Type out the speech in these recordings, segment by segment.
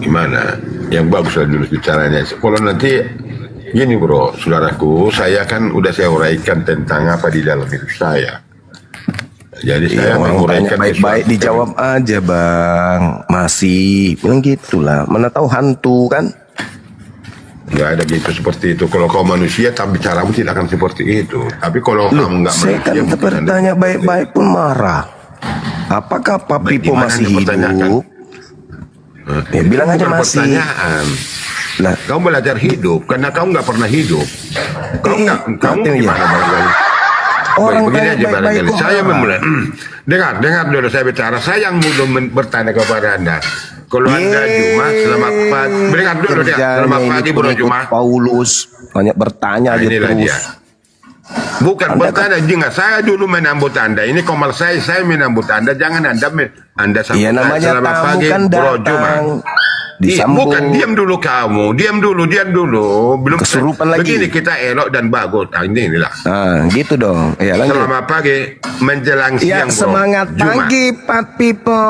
gimana? Yang bagus lah dulu bicaranya. Kalau nanti gini bro, saudaraku, saya kan udah saya uraikan tentang apa di dalam hidup saya. Jadi saya menguraikan baik-baik dijawab aja bang. Masih bilang gitulah. Mana tahu hantu kan? Nggak ada gitu seperti itu. Kalau kau manusia, tapi caramu tidak akan seperti itu. Tapi kalau kamu nggak manusia, saya kan bertanya baik-baik pun marah. Apakah Pak Pipo masih hidup? Ya bilang aja masih. Nah, kamu belajar hidup karena kamu nggak pernah hidup. Kamu gimana barangkali? Orang begini aja barangkali. Saya memulai. Dengar dulu saya bicara. Saya yang belum bertanya kepada Anda. Kalau Anda Juma, selamat pagi. Dengar dulu dia. Selamat pagi Bro Juma. Paulus banyak bertanya aja terus. Dia. Bukan bertanya juga. Saya dulu menambut Anda. Ini komal saya menambut Anda. Jangan Anda sambut. Iya namanya selamat tamu pagi kan Bro Juma. Bukan, diam dulu kamu, diam dulu, belum kesurupan lagi. Begini kita elok dan bagus. Nah, inilah. Gitu dong. Ya, selamat pagi menjelang siang. Semangat Juma. pagi Pak Pipo.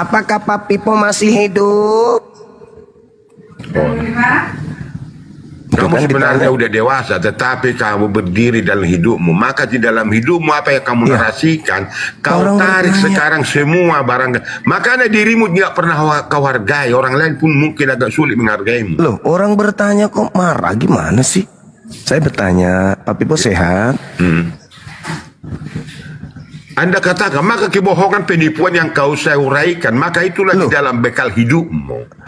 Apakah Pak Pipo masih hidup? Kamu sebenarnya udah dewasa, tetapi kamu berdiri dalam hidupmu. Maka di dalam hidupmu apa yang kamu narasikan, kau tarik sekarang semua barang. Makanya dirimu tidak pernah kau hargai. Orang lain pun mungkin agak sulit menghargaimu. Loh, orang bertanya kok marah, gimana sih? Saya bertanya, Pak Pipo sehat? Anda katakan, maka kebohongan penipuan yang kau saya uraikan, maka itulah di dalam bekal hidupmu.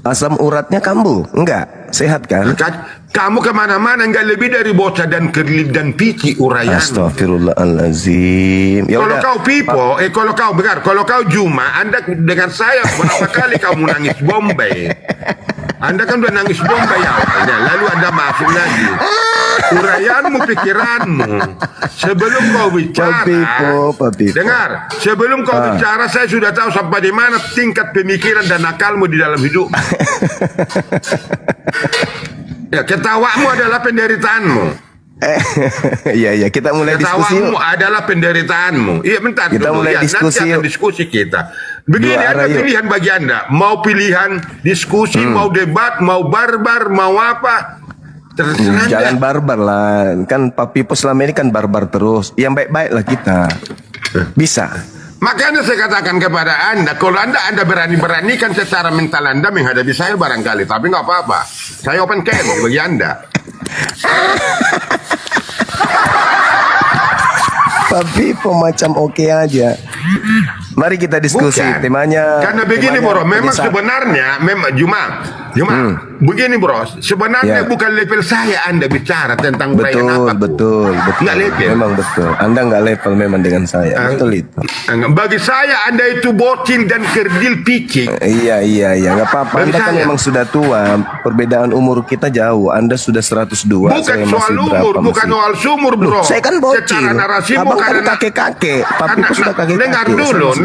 Asam uratnya kambuh? Enggak, sehat kan? Kamu kemana-mana enggak lebih dari bocah dan kerlip dan pici uraian. Astagfirullahaladzim. Kalau kau Pipo, kalau kau Juma, Anda dengan saya berapa kali kamu nangis Bombay. Anda kan udah nangis Bombay awalnya, lalu Anda masuk lagi. Uraianmu, pikiranmu. Sebelum kau bicara, dengar. Sebelum kau bicara, saya sudah tahu sampai di mana tingkat pemikiran dan akalmu di dalam hidup. Ya, ketawamu adalah penderitaanmu. Iya, kita mulai diskusi. Ketawamu adalah penderitaanmu. Iya, bentar. Kita mulai diskusi. Nanti akan diskusi kita. Begini ada pilihan bagi Anda. Mau pilihan diskusi, mau debat, mau barbar, mau apa? Terserah jangan barbar lah. Kan Pak Pipo selama ini kan barbar terus. Yang baik-baik lah kita. Bisa. Makanya saya katakan kepada Anda, kalau Anda berani-beranikan secara mental Anda menghadapi saya barangkali, tapi nggak apa-apa. Saya open camp bagi Anda. Pak Pipo macam oke aja. Mari kita diskusi. Temanya. Karena begini bro, memang sebenarnya, begini bro, sebenarnya bukan level saya Anda bicara tentang betul. Nggak level. Memang betul. Anda nggak level memang dengan saya. Betul itu. Bagi saya Anda itu bocil dan kerdil picik. Iya. Nggak apa-apa. Anda kan memang sudah tua. Perbedaan umur kita jauh. Anda sudah 102. Bukan soal umur, bukan soal sumur bro. Saya kan bocil. Secara narasi kan kakek-kakek. Pak Pipo sudah kakek-kakek. Dengar dulu,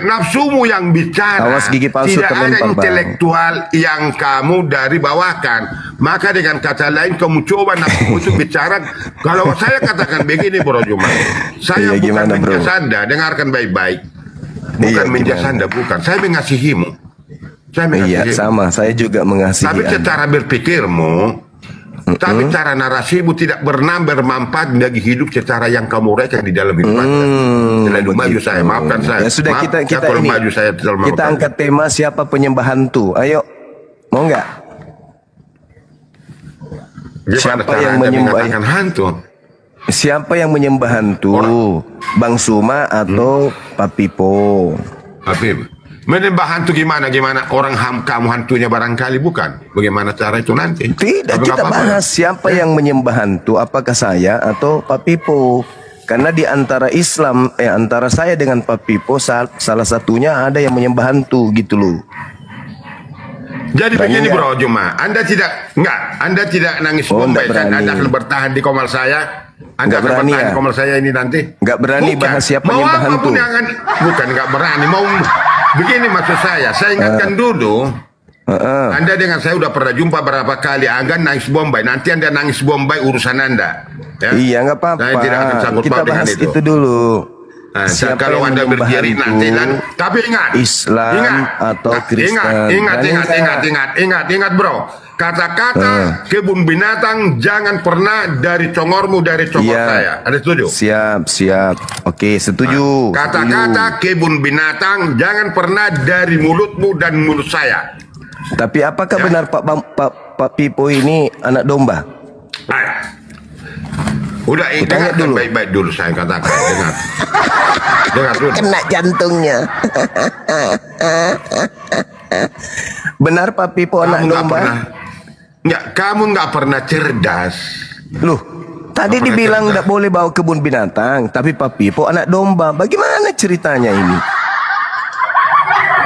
nafsumu yang bicara. Awas gigi palsu tidak ada intelektual yang kamu dari bawahkan. Maka dengan kata lain kamu coba nafsumu itu bicara. Kalau saya katakan begini bro Juma, saya bukan menjasanda. Dengarkan baik-baik. Bukan menjasanda, bukan. Saya mengasihimu. Sama. Saya juga mengasihi. Tapi secara berpikirmu, tapi cara narasimu tidak pernah bermanfaat bagi hidup secara yang kamu uraikan di dalam hidup Anda. Terlalu maju saya, maafkan saya. Ya sudah, kita kalau ini maju saya kita angkat tema siapa penyembah hantu. Ayo, mau nggak? Siapa yang menyembah hantu? Siapa yang menyembah hantu? Bang Suma atau Pak Pipo? Habib, menyembah hantu gimana orang kamu hantunya barangkali bukan. Bagaimana cara itu nanti? Tidak, kita bahas siapa yang menyembah hantu, apakah saya atau Pak Pipo. Karena di antara Islam, antara saya dengan Pak Pipo, salah satunya ada yang menyembah hantu gitu loh. Jadi begini bro Juma, Anda tidak nangis Bombay dan Anda akan bertahan di komal saya. Anda akan bertahan di komal saya ini nanti. Nggak berani bahas siapa menyembah hantu. Bukan nggak berani, mau begini maksud saya ingatkan dulu. Anda dengan saya udah pernah jumpa berapa kali. Anda nangis Bombay, nanti Anda nangis Bombay urusan Anda. Ya? Iya nggak apa-apa. Kita bahas itu dulu. siapa kalau yang Anda menyembah berdiri hantu, nanti tapi ingat, Islam atau Kristen. Ingat bro. Kata-kata kebun binatang jangan pernah dari congormu, dari congor saya. Ada setuju? Siap. Oke, setuju. Kata-kata kebun binatang jangan pernah dari mulutmu dan mulut saya. Tapi apakah benar Pak Pipo ini anak domba? Udah ingat dulu. Baik-baik dulu saya katakan. Dengar dulu. Kena jantungnya. Benar Pak Pipo anak domba? Kamu nggak pernah cerdas. Loh, tadi dibilang nggak boleh bawa kebun binatang, tapi Pak Pipo anak domba. Bagaimana ceritanya ini?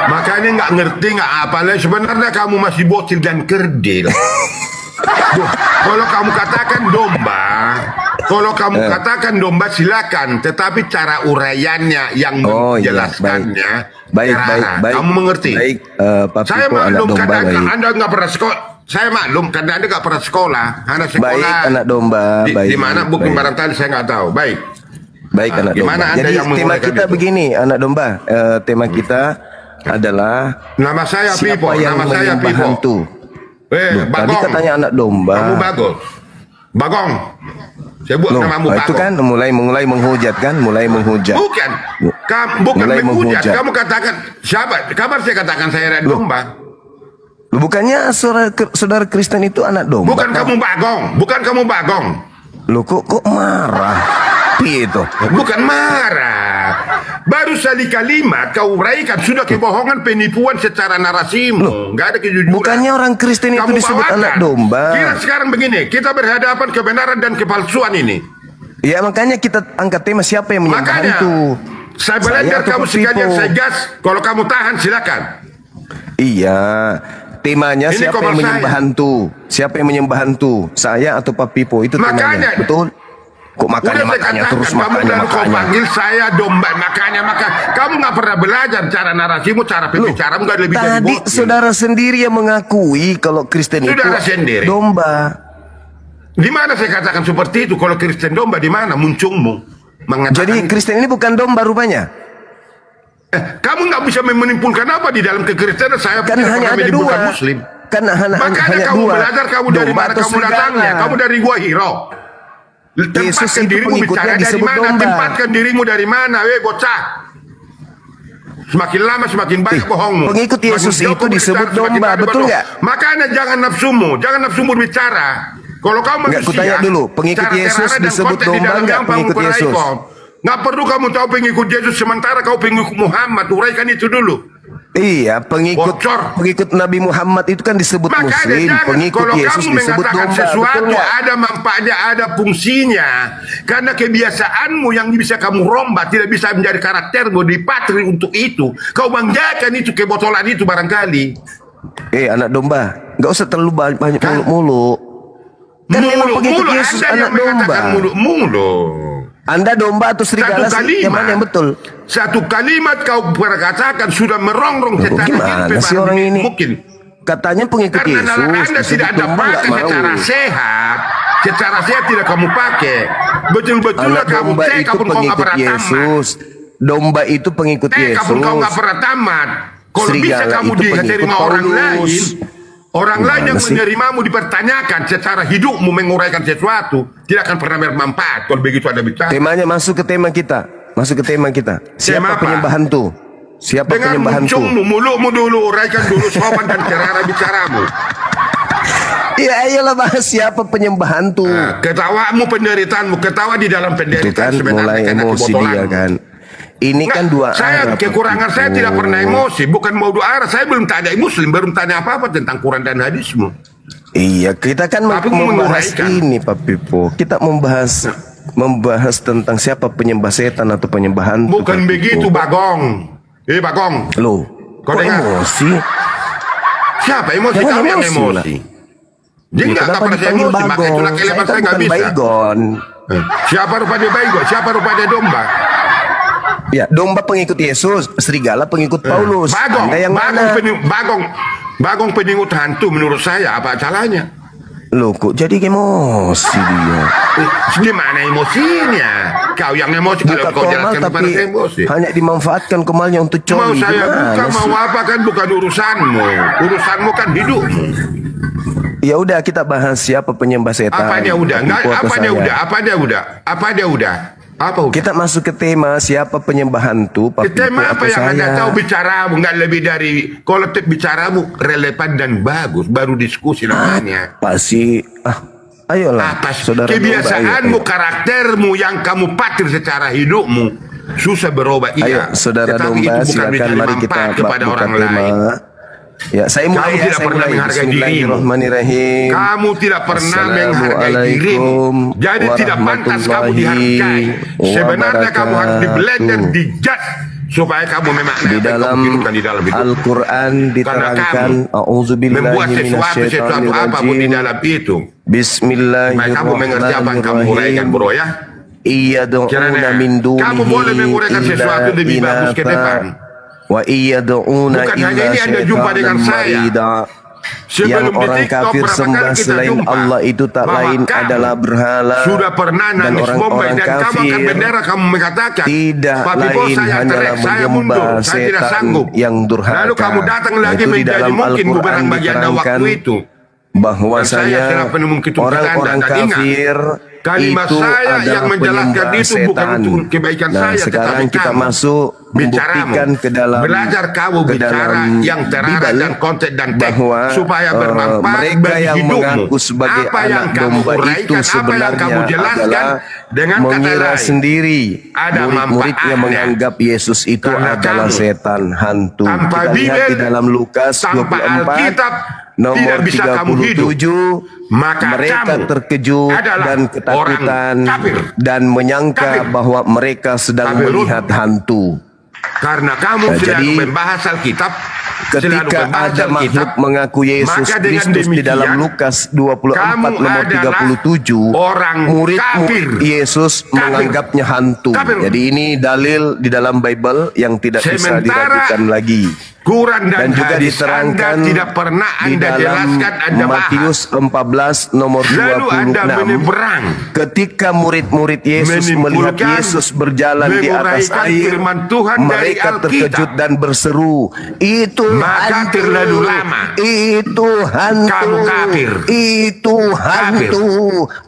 Makanya nggak ngerti, nggak apa. Sebenarnya kamu masih bocil dan kerdil. Kalau kamu katakan domba, silakan. Tetapi cara uraiannya yang menjelaskannya, baik. Kamu mengerti? Baik, Pak Pipo saya maklum anak domba. Karena Anda nggak pernah sekolah. Saya maklum karena Anda nggak pernah sekolah. Anda sekolah. Baik, anak domba. Di mana mungkin barangkali saya nggak tahu. Baik, anak domba. Jadi tema kita begini, anak domba. Tema kita adalah nama saya Pipo. Nama saya Pipo. Hantu. Tadi katanya anak domba. Kamu Bagong. Saya buat namamu Bagong. Itu kan mulai menghujat kan? Mulai menghujat. Bukan menghujat. Kamu katakan siapa? Kabar saya katakan saya anak domba. Bukannya saudara Kristen itu anak domba? Bukan kamu Bagong. Loh kok marah? Itu. Bukan marah. Baru sekali kalimat kau uraikan sudah kebohongan, penipuan secara narasimu. Nggak ada kejujuran. Bukannya orang Kristen itu disebut anak domba? Kira sekarang begini, kita berhadapan kebenaran dan kepalsuan ini. Ya makanya kita angkat tema siapa yang menyembah hantu. Saya belajar kamu sekalian, saya gas. Kalau kamu tahan silakan. Iya. Temanya ini siapa yang menyembah hantu? Siapa yang menyembah hantu? Saya atau Pak Pipo? Itu temanya. Betul? Kok makanya terus makanya kau panggil saya domba, makanya kamu nggak pernah belajar cara narasimu, cara pembicaramu nggak lebih dari tadi saudara sendiri yang mengakui kalau Kristen itu domba. Di mana saya katakan seperti itu? Kalau Kristen domba di mana muncungmu? Jadi Kristen ini bukan domba rupanya? Kamu nggak bisa menyimpulkan apa di dalam kekristenan? Saya kan hanya ada dua. Muslim. Kan makanya kamu dua. Belajar kamu dari mana kamu datangnya? Kamu dari gua Hiro. Tempatkan dirimu bicara dari mana? Tempatkan dirimu dari mana? Bocah. Semakin lama semakin banyak bohongmu. Pengikut Yesus itu disebut domba, betul nggak? Makanya jangan nafsumu bicara. Kalau kamu manusia, nggak kutanya dulu, pengikut Yesus disebut domba nggak pengikut Yesus? Nggak perlu kamu tahu pengikut Yesus sementara kau pengikut Muhammad. Uraikan itu dulu. Iya, pengikut Nabi Muhammad itu kan disebut Muslim. Pengikut Yesus disebut domba. Sesuatu ada manfaatnya, ada fungsinya. Karena kebiasaanmu yang bisa kamu rombak tidak bisa menjadi karaktermu, dipatri untuk itu. Kau banggakan itu kebotolan itu barangkali. Anak domba, nggak usah terlalu banyak mulu. Kan memang pengikut Yesus anak domba. Mulu. Anda domba atau serigala yang mana yang betul? Satu kalimat kau berkatakan sudah merongrong secara gimana sih orang ini? Mungkin katanya pengikut Yesus. Karena Anda tidak ada pakai secara sehat. Secara sehat tidak kamu pakai. Betul-betul kamu cek kamu kau nggak pernah Yesus. Domba itu pengikut Yesus. Kamu kau nggak pernah tamat. Kalau bisa kamu diterima orang lain. Orang lain yang menerimamu dipertanyakan secara hidupmu menguraikan sesuatu tidak akan pernah bermanfaat kalau begitu ada bicara. Temanya masuk ke tema kita. Siapa penyembah hantu? Siapa penyembah hantu? Dengan mulutmu dulu, uraikan dulu sopan dan cara bicaramu. Ya ayolah bahas siapa penyembah hantu. Ketawamu penderitaanmu, ketawa di dalam penderitaan kan sebenarnya mulai emosi dia kan. Ini kan dua arah. Kekurangan saya tidak pernah emosi. Bukan mau dua arah. Saya belum tanya Muslim. Belum tanya apa-apa tentang Quran dan hadismu. Iya, kita kan membahas ini Pak Pipo. Kita membahas tentang siapa penyembah setan atau penyembah hantu. Bukan begitu Bagong. Bagong. Loh, kok emosi? Siapa emosi? Kamu yang emosi. Dia nggak pernah emosi. Makanya itulah kelebar saya nggak bisa. Siapa rupanya Baygon? Siapa rupanya domba? Ya, domba pengikut Yesus, serigala pengikut Paulus. Bagong pengikut hantu menurut saya apa salahnya? Loh kok jadi emosi dia? Gimana emosinya? Kau yang emosi kalau Buka kau komal jelaskan kepada tapi saya emosi. hanya dimanfaatkan komalnya untuk Mau coli. saya buka, Gimana mau sih? apa kan bukan urusanmu. Urusanmu kan hidupmu. Ya udah kita bahas siapa penyembah setan. Apa dia udah? Enggak, Papipo atau apa dia saya? udah? Apa dia udah? Apa dia udah? Apa udah? Kita masuk ke tema siapa penyembah hantu, Papipo Tema apa atau yang saya? Anda tahu bicaramu nggak lebih dari kalau bicaramu relevan dan bagus baru diskusi namanya. Apa sih? Ayolah, Apa saudara. kebiasaanmu, karaktermu yang kamu patir secara hidupmu susah berubah. Ayo, Iya, saudara tetapi domba, itu bukan silakan menjadi mari kita manfaat kepada buka orang tema. lain. Ya, saya mulai. Kamu tidak pernah menghargai dirimu. Bismillahirrahmanirrahim. Kamu tidak pernah menghargai dirimu. Assalamualaikum Jadi tidak pantas kamu warahmatullahi dihargai. Sebenarnya kamu harus diblender, wabarakatuh. dijudge supaya kamu memaknai Di apa yang dalam kamu hidupkan di dalam hidup. Al-Quran diterangkan Membuat sesuatu apapun di a'udzubillahi dalam itu. Supaya kamu mengerti apa yang kamu uraikan, bro ya. Iyad'una min dunihi Kamu boleh menguraikan sesuatu lebih bagus ke depan. Wa iyad'una Bukan hanya illa ini Anda jumpa dengan syaitanan saya. marida. Yang Sebelum orang di TikTok kafir berapa sembah kali kita selain jumpa Allah itu tak bahwa lain kamu adalah berhala. sudah pernah Dan nangis Bombay orang-orang dan kamu kafir akan bendera kamu mengatakan tidak Papipo lain saya hanyalah teriak, saya menyembah mundur, saya tidak setan sanggup. yang durhaka. Lalu kamu datang lagi Itu di menjadi dalam mungkin Al-Quran bumerang bagi Anda waktu diterangkan itu. bahwasanya Dan saya telah penuh keturunan orang-orang Anda. Dan ingat, kafir kalimat itu saya yang adalah menjelaskan penyembah itu bukan setan. untuk kebaikan Nah, saya, sekarang tetapi kita kamu. masuk membuktikan ke dalam Belajar kamu ke bicara dalam yang terarah Bible dan konteks dan teks bahwa supaya bermanfaat mereka bagi yang hidupmu. mengaku sebagai Apa yang anak kamu domba uraikan, itu apa yang sebenarnya kamu jelaskan adalah dengan kata mengira lain. sendiri Ada murid-muridnya manfaatnya. menganggap Yesus itu Karena adalah kamu setan hantu. tanpa Kita lihat Bibel, di dalam Lukas tanpa 24 Alkitab, nomor tidak bisa kamu hidup. 37, Maka mereka kamu terkejut adalah dan ketakutan orang kafir. dan menyangka Kafir. bahwa mereka sedang Kafirun. melihat hantu. Karena kamu Nah, selalu jadi, membahas Alkitab, selalu Ketika membahas ada makhluk mengaku Yesus maka dengan Kristus di dalam demikian, Lukas 24 kamu nomor adalah 37, orang murid-murid kafir. Yesus Kafir. menganggapnya hantu. Kafir. Jadi ini dalil di dalam Bible yang tidak bisa Sementara diragukan lagi. Quran dan Dan juga hadis diterangkan Anda tidak pernah di Anda dalam jelaskan, Anda bahas. Matius 14 nomor Lalu Anda 26. menyeberang, Ketika murid-murid Yesus melihat menimbulkan, Yesus berjalan di atas menguraikan air, firman Tuhan dari mereka Alkitab. terkejut dan berseru, "Itu Maka hantu, terlalu lama. itu hantu, Kamu kafir. itu hantu."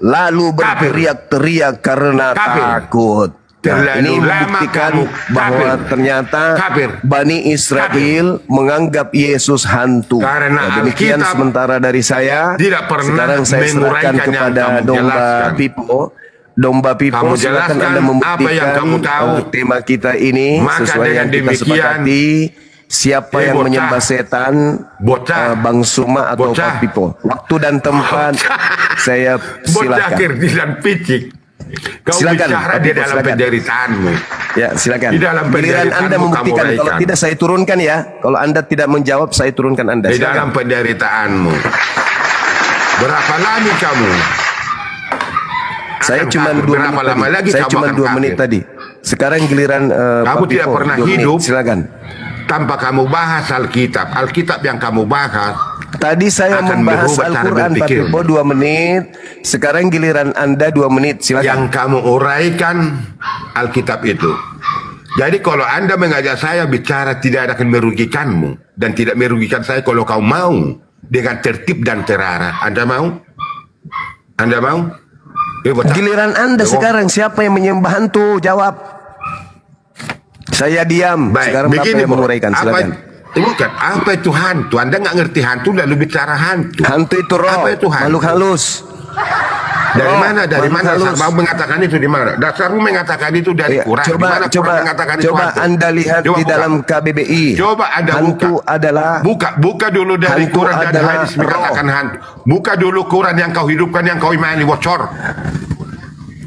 Lalu berteriak-teriak karena Kafir. takut. Terlalu ini lama membuktikan kamu bahwa kafir. ternyata Kafir. Bani Israel menganggap Yesus hantu. Karena Demikian Alkitab sementara dari saya. tidak pernah Sekarang saya serahkan menguraikan yang kepada kamu domba jelaskan. Pipo. Domba Pipo, Kamu silakan jelaskan Anda membuktikan apa yang kamu tahu. tema kita ini Maka sesuai dengan yang kita demikian, sepakati. Siapa yang bocah. menyembah setan, Bocah. Bang Suma atau Bocah. Pak Pipo. Waktu dan tempat saya Bocah silakan. kirdilan picik. Kau Silakan, bicara Pak di Pipo, dalam silakan. penderitaanmu. Ya, silakan. Di dalam Giliran penderitaanmu Anda membuktikan. kamu Kalau uraikan. tidak saya turunkan ya. Kalau Anda tidak menjawab saya turunkan Anda. Di Silakan. dalam penderitaanmu. Berapa lama kamu? Saya akan cuma kafir? 2 Berapa menit lama tadi. lagi Saya kamu cuma akan 2 kafir? menit tadi. Sekarang giliran Kamu Pak tidak Pipo, pernah 2 menit. hidup. Silakan. Tanpa kamu bahas Alkitab. Alkitab yang kamu bahas Tadi saya akan membahas merubah cara Al-Quran Pak berpikirmu. Pipo 2 menit. Sekarang giliran Anda 2 menit. Silakan. yang kamu uraikan Alkitab itu. Jadi kalau Anda mengajak saya bicara tidak akan merugikanmu dan tidak merugikan saya kalau kau mau dengan tertib dan terarah. Anda mau? Anda mau? Bocah. Giliran Anda sekarang siapa yang menyembah hantu? Jawab. Saya diam. Baik, Sekarang Bapak begini, yang Bro. menguraikan. Silakan. Bukan, apa itu hantu? Anda nggak ngerti hantu lalu bicara hantu. Hantu itu roh. Apa itu hantu? Makhluk halus. Dari Roh, mana? Dari makhluk mana? halus. Dasarmu mengatakan itu di mana? Dasarmu mengatakan itu dari Iya, Quran. Di coba mana Quran mengatakan itu coba hantu? Anda lihat Coba di buka. dalam KBBI. Coba Anda hantu buka. adalah Buka dulu dari hantu Quran dan adalah hadis mengatakan roh. hantu. Buka dulu Quran yang kau hidupkan, yang kau imani, bocor.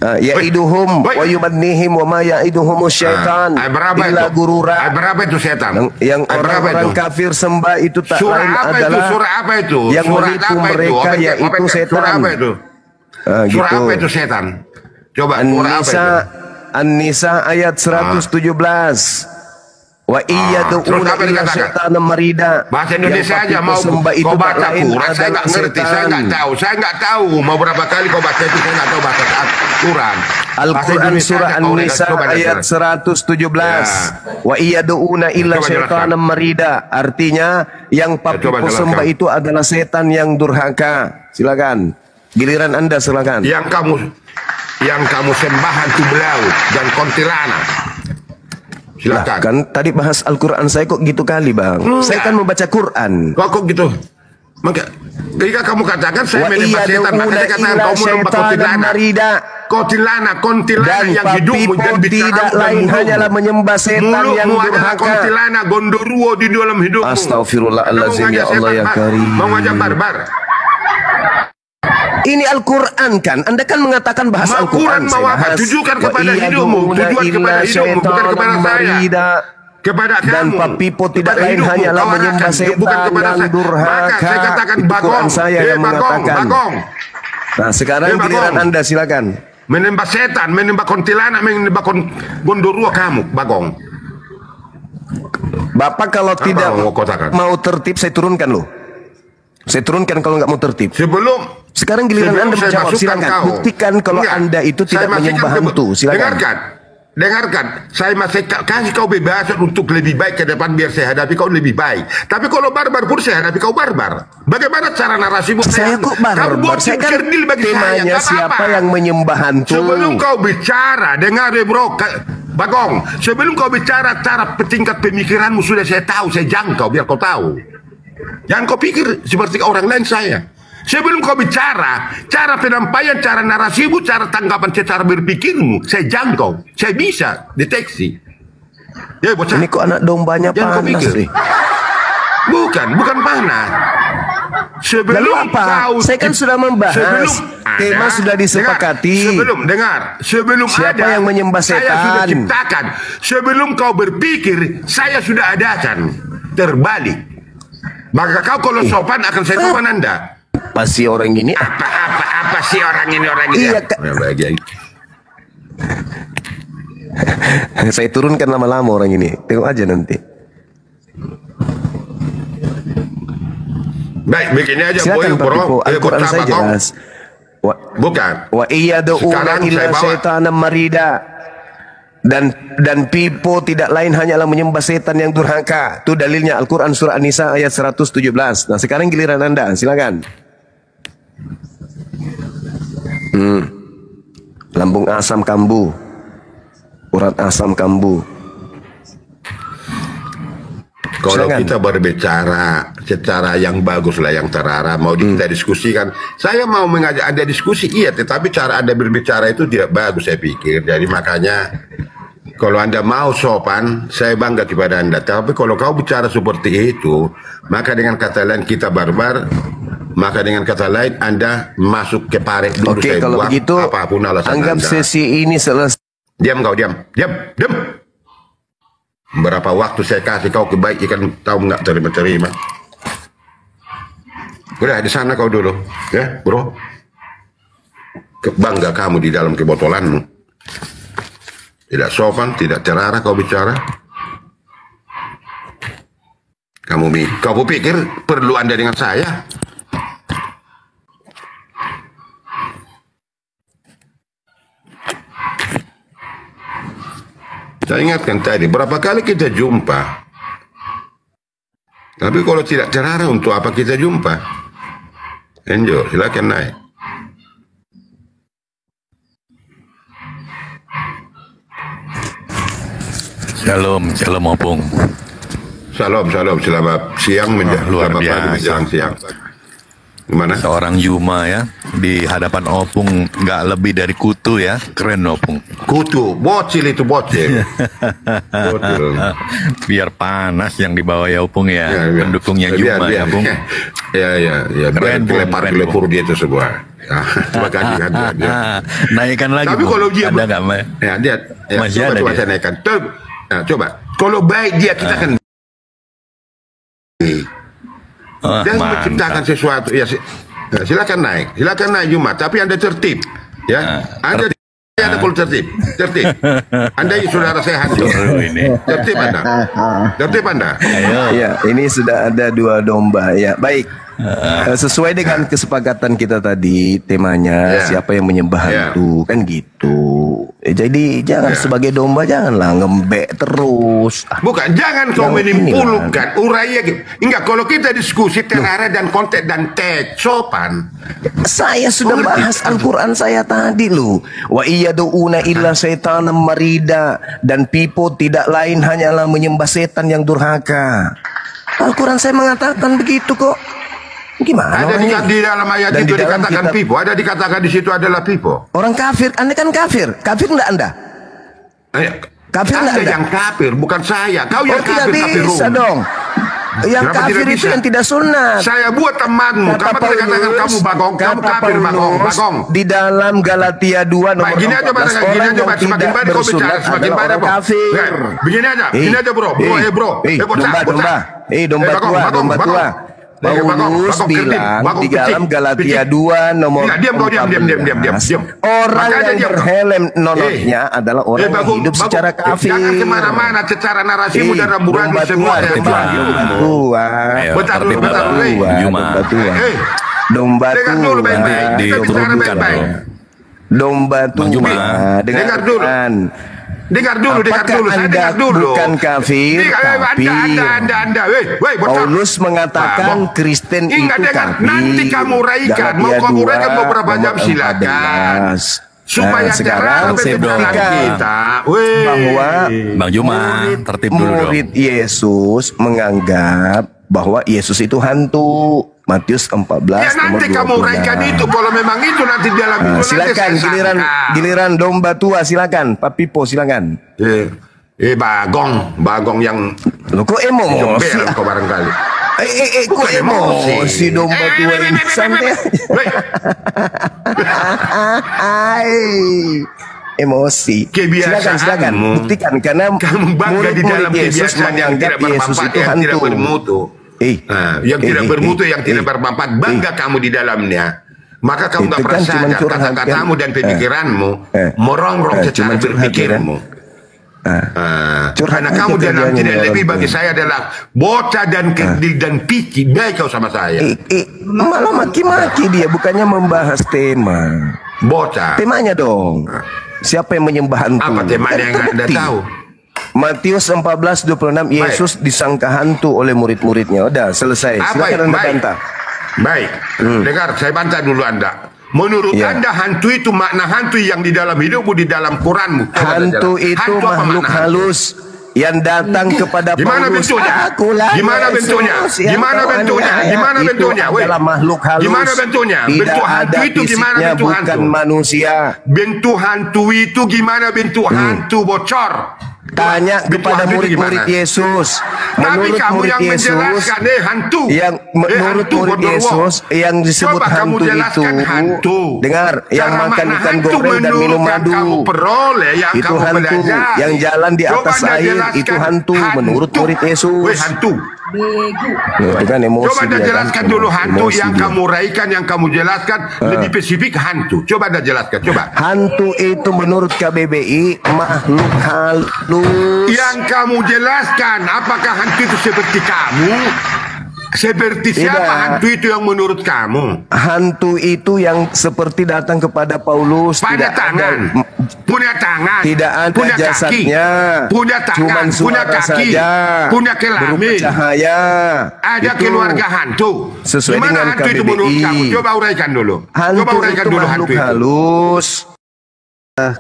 ya'iduhum Woi. wa yumannihim wa ma ya'iduhum syaitan Berapa illa itu? gurura. Berapa itu setan? Yang Berapa orang-orang itu? kafir sembah itu tak Surah lain apa itu? adalah Surah apa itu? yang Surah menipu apa itu? mereka Apa itu? yaitu Apa itu? setan. Surah apa itu? Surah gitu. apa itu setan? Coba surah apa itu? An-Nisa ayat 117. Wa Terus iyyaduuna apa illa dikatakan? syaitana marida. Bahasa Indonesia aja mau sembah itu kau baca lain Quran, saya adalah nggak ngerti, saya setan. nggak tahu mau berapa kali kau baca itu, saya nggak tahu bahasa Quran. Bahasa Al-Quran Indonesia surah aja kau An-Nisa coba ayat dengar. 117. Wa iyyaduuna illa Coba syaitana marida. Artinya yang papi coba jelaskan. sembah itu adalah setan yang durhaka. Silakan. Giliran Anda silakan. Yang kamu sembah hantu belaut dan kuntilanak. Lah, Silakan. kan tadi bahas Al-Quran saya kok gitu kali bang. Saya kan membaca Quran. Kok gitu? Maka ketika kamu katakan saya Wa menyembah setan, maka saya katakan illa kamu menyembah syaitana kuntilanak. marida. Kuntilanak Dan yang hidupmu dan papipo tidak lain hanyalah menyembah setan yang mulutmu adalah durhaka. kuntilanak gondoruo di dalam hidupmu. Astaghfirullahaladzim, ya Allah ya Karim. Mau ngajak barbar. Ini Al-Quran kan? Anda kan mengatakan bahas Mau Al-Quran. Quran mau saya apa? bahas. Tujukan Wa kepada hidupmu, iyyaduuna tujuan illa kepada hidupmu, bukan syaitana kepada saya. marida. Kepada Dan kamu, papipo tidak kepada lain hidupmu, hanyalah kau menyembah arahkan, setan bukan kepada yang saya. durhaka. Maka saya katakan Itu bagong. Quran saya yang mengatakan. Bagong. Nah sekarang Bagong. giliran Anda silakan. Menyembah setan, menyembah kuntilanak, menyembah gondoruo kamu, bagong. Bapak kalau tidak mau kau katakan? mau tertib saya turunkan loh. Saya turunkan kalau nggak mau tertib. Sekarang giliran Anda saya menjawab, masukkan silakan. kau. Buktikan kalau Enggak, Anda itu saya tidak masih menyembah kan- hantu. Silakan. Dengarkan. Saya masih kasih kau bebasan untuk lebih baik ke depan biar saya hadapi kau lebih baik. Tapi kalau barbar pun saya hadapi kau barbar. Bagaimana cara narasimu? Saya kok barbar? Saya kan temanya siapa yang menyembah hantu. Sebelum kau bicara, dengar deh bro, Bagong. Sebelum kau bicara cara tingkat pemikiranmu sudah saya tahu, saya jangkau biar kau tahu. Jangan kau pikir seperti orang lain saya. Sebelum kau bicara, cara penyampaian, cara narasimu, cara tanggapan, cara berpikirmu, saya jangkau, saya bisa deteksi. Ya bocah. Ini kok anak dombanya Jangan kau panas pikir. nih. Bukan panas. Sebelum Lalu apa? Saya kan sudah membahas. Tema sudah disepakati. Sebelum Siapa ada, yang menyembah saya setan? sudah ciptakan. Sebelum kau berpikir, saya sudah adakan. Terbalik. Maka kau kalau sopan akan saya sopan Anda. Apa sih orang ini? Apa sih orang ini Iya, ya? Saya turunkan lama-lama orang ini. Tengok aja nanti. Baik, begini aja Silakan Pak Pipo. Al-Quran saya jelas. Bukan. Wa iyyaduuna Sekarang illa saya bawa. syaitana marida. Dan Pipo tidak lain hanyalah menyembah setan yang durhaka. Itu dalilnya Al-Quran surah An-Nisa ayat 117. Nah sekarang giliran Anda, silakan. Lambung asam kambuh, urat asam kambuh. Kalau Silakan. kita berbicara secara yang bagus lah, yang terarah, mau kita diskusikan. Saya mau mengajak Anda diskusi, iya, tetapi cara Anda berbicara itu tidak bagus saya pikir. Jadi makanya kalau Anda mau sopan, saya bangga kepada Anda. Tapi kalau kau bicara seperti itu, maka dengan kata lain kita barbar, maka dengan kata lain Anda masuk ke paret dulu. Oke, saya kalau buang, begitu apapun alasan anggap Anda. sesi ini selesai. Diam kau, diam. Berapa waktu saya kasih kau kebaikan, tahu nggak terima-terima. Udah di sana kau dulu, ya bro. Bangga kamu di dalam kebotolanmu. Tidak sopan, tidak terarah kau bicara. Kau pikir perlu Anda dengan saya? Saya ingatkan tadi, berapa kali kita jumpa. Tapi kalau tidak terarah, untuk apa kita jumpa? Enjo, silakan naik. Shalom Opung. Shalom, selamat siang, luar selamat pagi biasa. menjelang siang. Gimana? Seorang Yuma ya, di hadapan Opung nggak lebih dari kutu ya, keren Opung. Kutu, bocil itu bocil. Bocil. Biar panas yang dibawa ya Opung ya, Ya. pendukungnya Yuma ya Opung. Ya, Keren, Bung, keren, lepur dia itu semua. Ya, terima kasih kan dia. Naikkan lagi Tapi Bung. kalau dia Ada nggak Mbak? Ya, dia Masih coba, ada coba dia. saya naikkan. Coba. Kalau baik dia kita kan dan menciptakan Mantap. sesuatu. Ya, silakan naik Jumat. Tapi Anda tertib. Ya, Anda Anda perlu tertib. Tertib. Anda saudara saya hancur. Ini. Tertib Anda. Tertib Anda. Ya, ini sudah ada 2 domba. Ya, baik. Sesuai dengan kesepakatan kita tadi, temanya siapa yang menyembah hantu, kan gitu. Jadi jangan sebagai domba, janganlah ngembek terus. Bukan, jangan kau menimpulkan uraya gitu. Enggak, kalau kita diskusi terarah dan konteks dan teks sopan. Saya sudah bahas Al-Quran saya tadi loh. Wa iyyaduuna illa syaitanam marida, dan pipo tidak lain hanyalah menyembah setan yang durhaka. Al-Quran saya mengatakan begitu kok. Gimana? Ada di dalam ayat Dan itu di dalam dikatakan kitab- pipo. Ada dikatakan di situ adalah pipo. Orang kafir, Anda kan kafir. Kafir enggak Anda? Kafir Anda enggak Anda? yang kafir, bukan saya. Kau yang tidak kafir, kafir bisa Rum. dong. Yang Kenapa kafir tidak itu bisa? yang tidak sunat. Saya buat temanmu. Kamu tidak katakan kamu bagong, kamu kata kafir bagong, Paulus bagong. di dalam Galatia 2 nomor Baik, gini aja 14, gini orang aja yang Pak, semakin tidak banyak kau bicara, bersunat semakin adalah banyak orang Bro. kafir. Begini aja bro, domba tua. Domba tua. Paulus bilang di dalam Galatia 2 nomor 14, orang yang berhelm nonotnya adalah orang yang hidup secara kafir. Jangan kemana-mana secara narasimu dan rambu-rambu semua. Domba tua. Domba Dengar dulu tua. baik-baik. Kita bicara baik-baik. Domba tua. Dengar dulu. Dengar dulu, saya dengar dulu. Bukan kafir, tapi Anda. Weh, Paulus mengatakan Kristen itu kafir. Nanti kamu uraikan, mau kamu uraikan beberapa jam silakan. Supaya sekarang saya kita, bahwa Bang Juma, tertib dulu dong. murid Yesus menganggap bahwa Yesus itu hantu. Matius 14 ya nanti kamu uraikan itu. Kalau memang itu nanti dalam itu silakan giliran domba tua, silakan Pak Pipo, silakan. Bagong yang Loh, kok emosi? jomber kau barangkali. Kok emosi domba tua ini? Santai aja. Emosi. Silakan buktikan, karena Kamu bangga di dalam Yesus kebiasaan yang menganggap tidak Yesus bermanfaat, itu yang hantu. tidak bermutu. Yang tidak bermutu, yang tidak bermanfaat, bangga kamu di dalamnya. Maka kamu Itu nggak pernah kan cuman sadar curhat, kata-katamu kan? dan pemikiranmu merongrong secara cuman curhat, berpikirmu. Curhat Karena aja kamu dalam kerjanya tidak nih lebih orang bagi tua. saya adalah bocah dan kedil dan pici. Baik kau sama saya. Malah maki-maki dia, bukannya membahas tema. Bocah. Temanya dong. Siapa yang menyembah hantu? Apa temanya yang Anda terbukti. tahu? Matius 14:26, Yesus disangka hantu oleh murid-muridnya. Udah selesai. Silakan Anda bantah. Baik. Dengar, saya bantah dulu Anda. Menurut Anda hantu itu makna hantu yang di dalam hidupmu, di dalam Quranmu. Hantu itu Hantu apa makhluk makna hantu? halus yang datang kepada Gimana Paulus. bentuknya? Akulah Gimana Yesus bentuknya? yang Gimana kau bentuknya? aniaya. Gimana Itu bentuknya? Weh. adalah makhluk halus. Gimana bentuknya? Tidak Bentuk hantu ada itu gimana fisiknya, bentuk bukan hantu? manusia. Bentuk hantu itu gimana bentuk hantu, bocor? Tanya Bentuk kepada hantu itu murid-murid gimana? Yesus. Tapi Menurut kamu murid yang Yesus, menjelaskan hantu. yang menurut hantu, murid Gondorwo. Yesus yang disebut Coba kamu hantu itu, jelaskan hantu. dengar, yang Cara makan makna ikan hantu goreng dan minum menurut yang madu, kamu peroleh, yang itu kamu hantu. pelajari. Yang jalan di Coba atas Anda air jelaskan itu hantu menurut murid Yesus. Weh, hantu. Itu kan emosi. Coba Anda dia, jelaskan kan? dulu hantu Emosi yang dia. kamu uraikan, yang kamu jelaskan lebih spesifik hantu. Coba Anda jelaskan, coba. Hantu itu menurut KBBI makhluk halus. Yang kamu jelaskan, apakah hantu itu seperti kamu? Seperti Tidak. siapa hantu itu yang menurut kamu? Hantu itu yang seperti datang kepada Paulus, Pada tidak tangan, punya tangan, tidak ada punya jasadnya, kaki, punya tangan, cuman punya suara kaki, saja, punya berupa kelamin, cahaya. ada Itu keluarga hantu. sesuai Gimana dengan hantu itu menurut KBBI. kamu? Coba uraikan dulu. Hantu Coba uraikan itu dulu makhluk hantu itu. halus.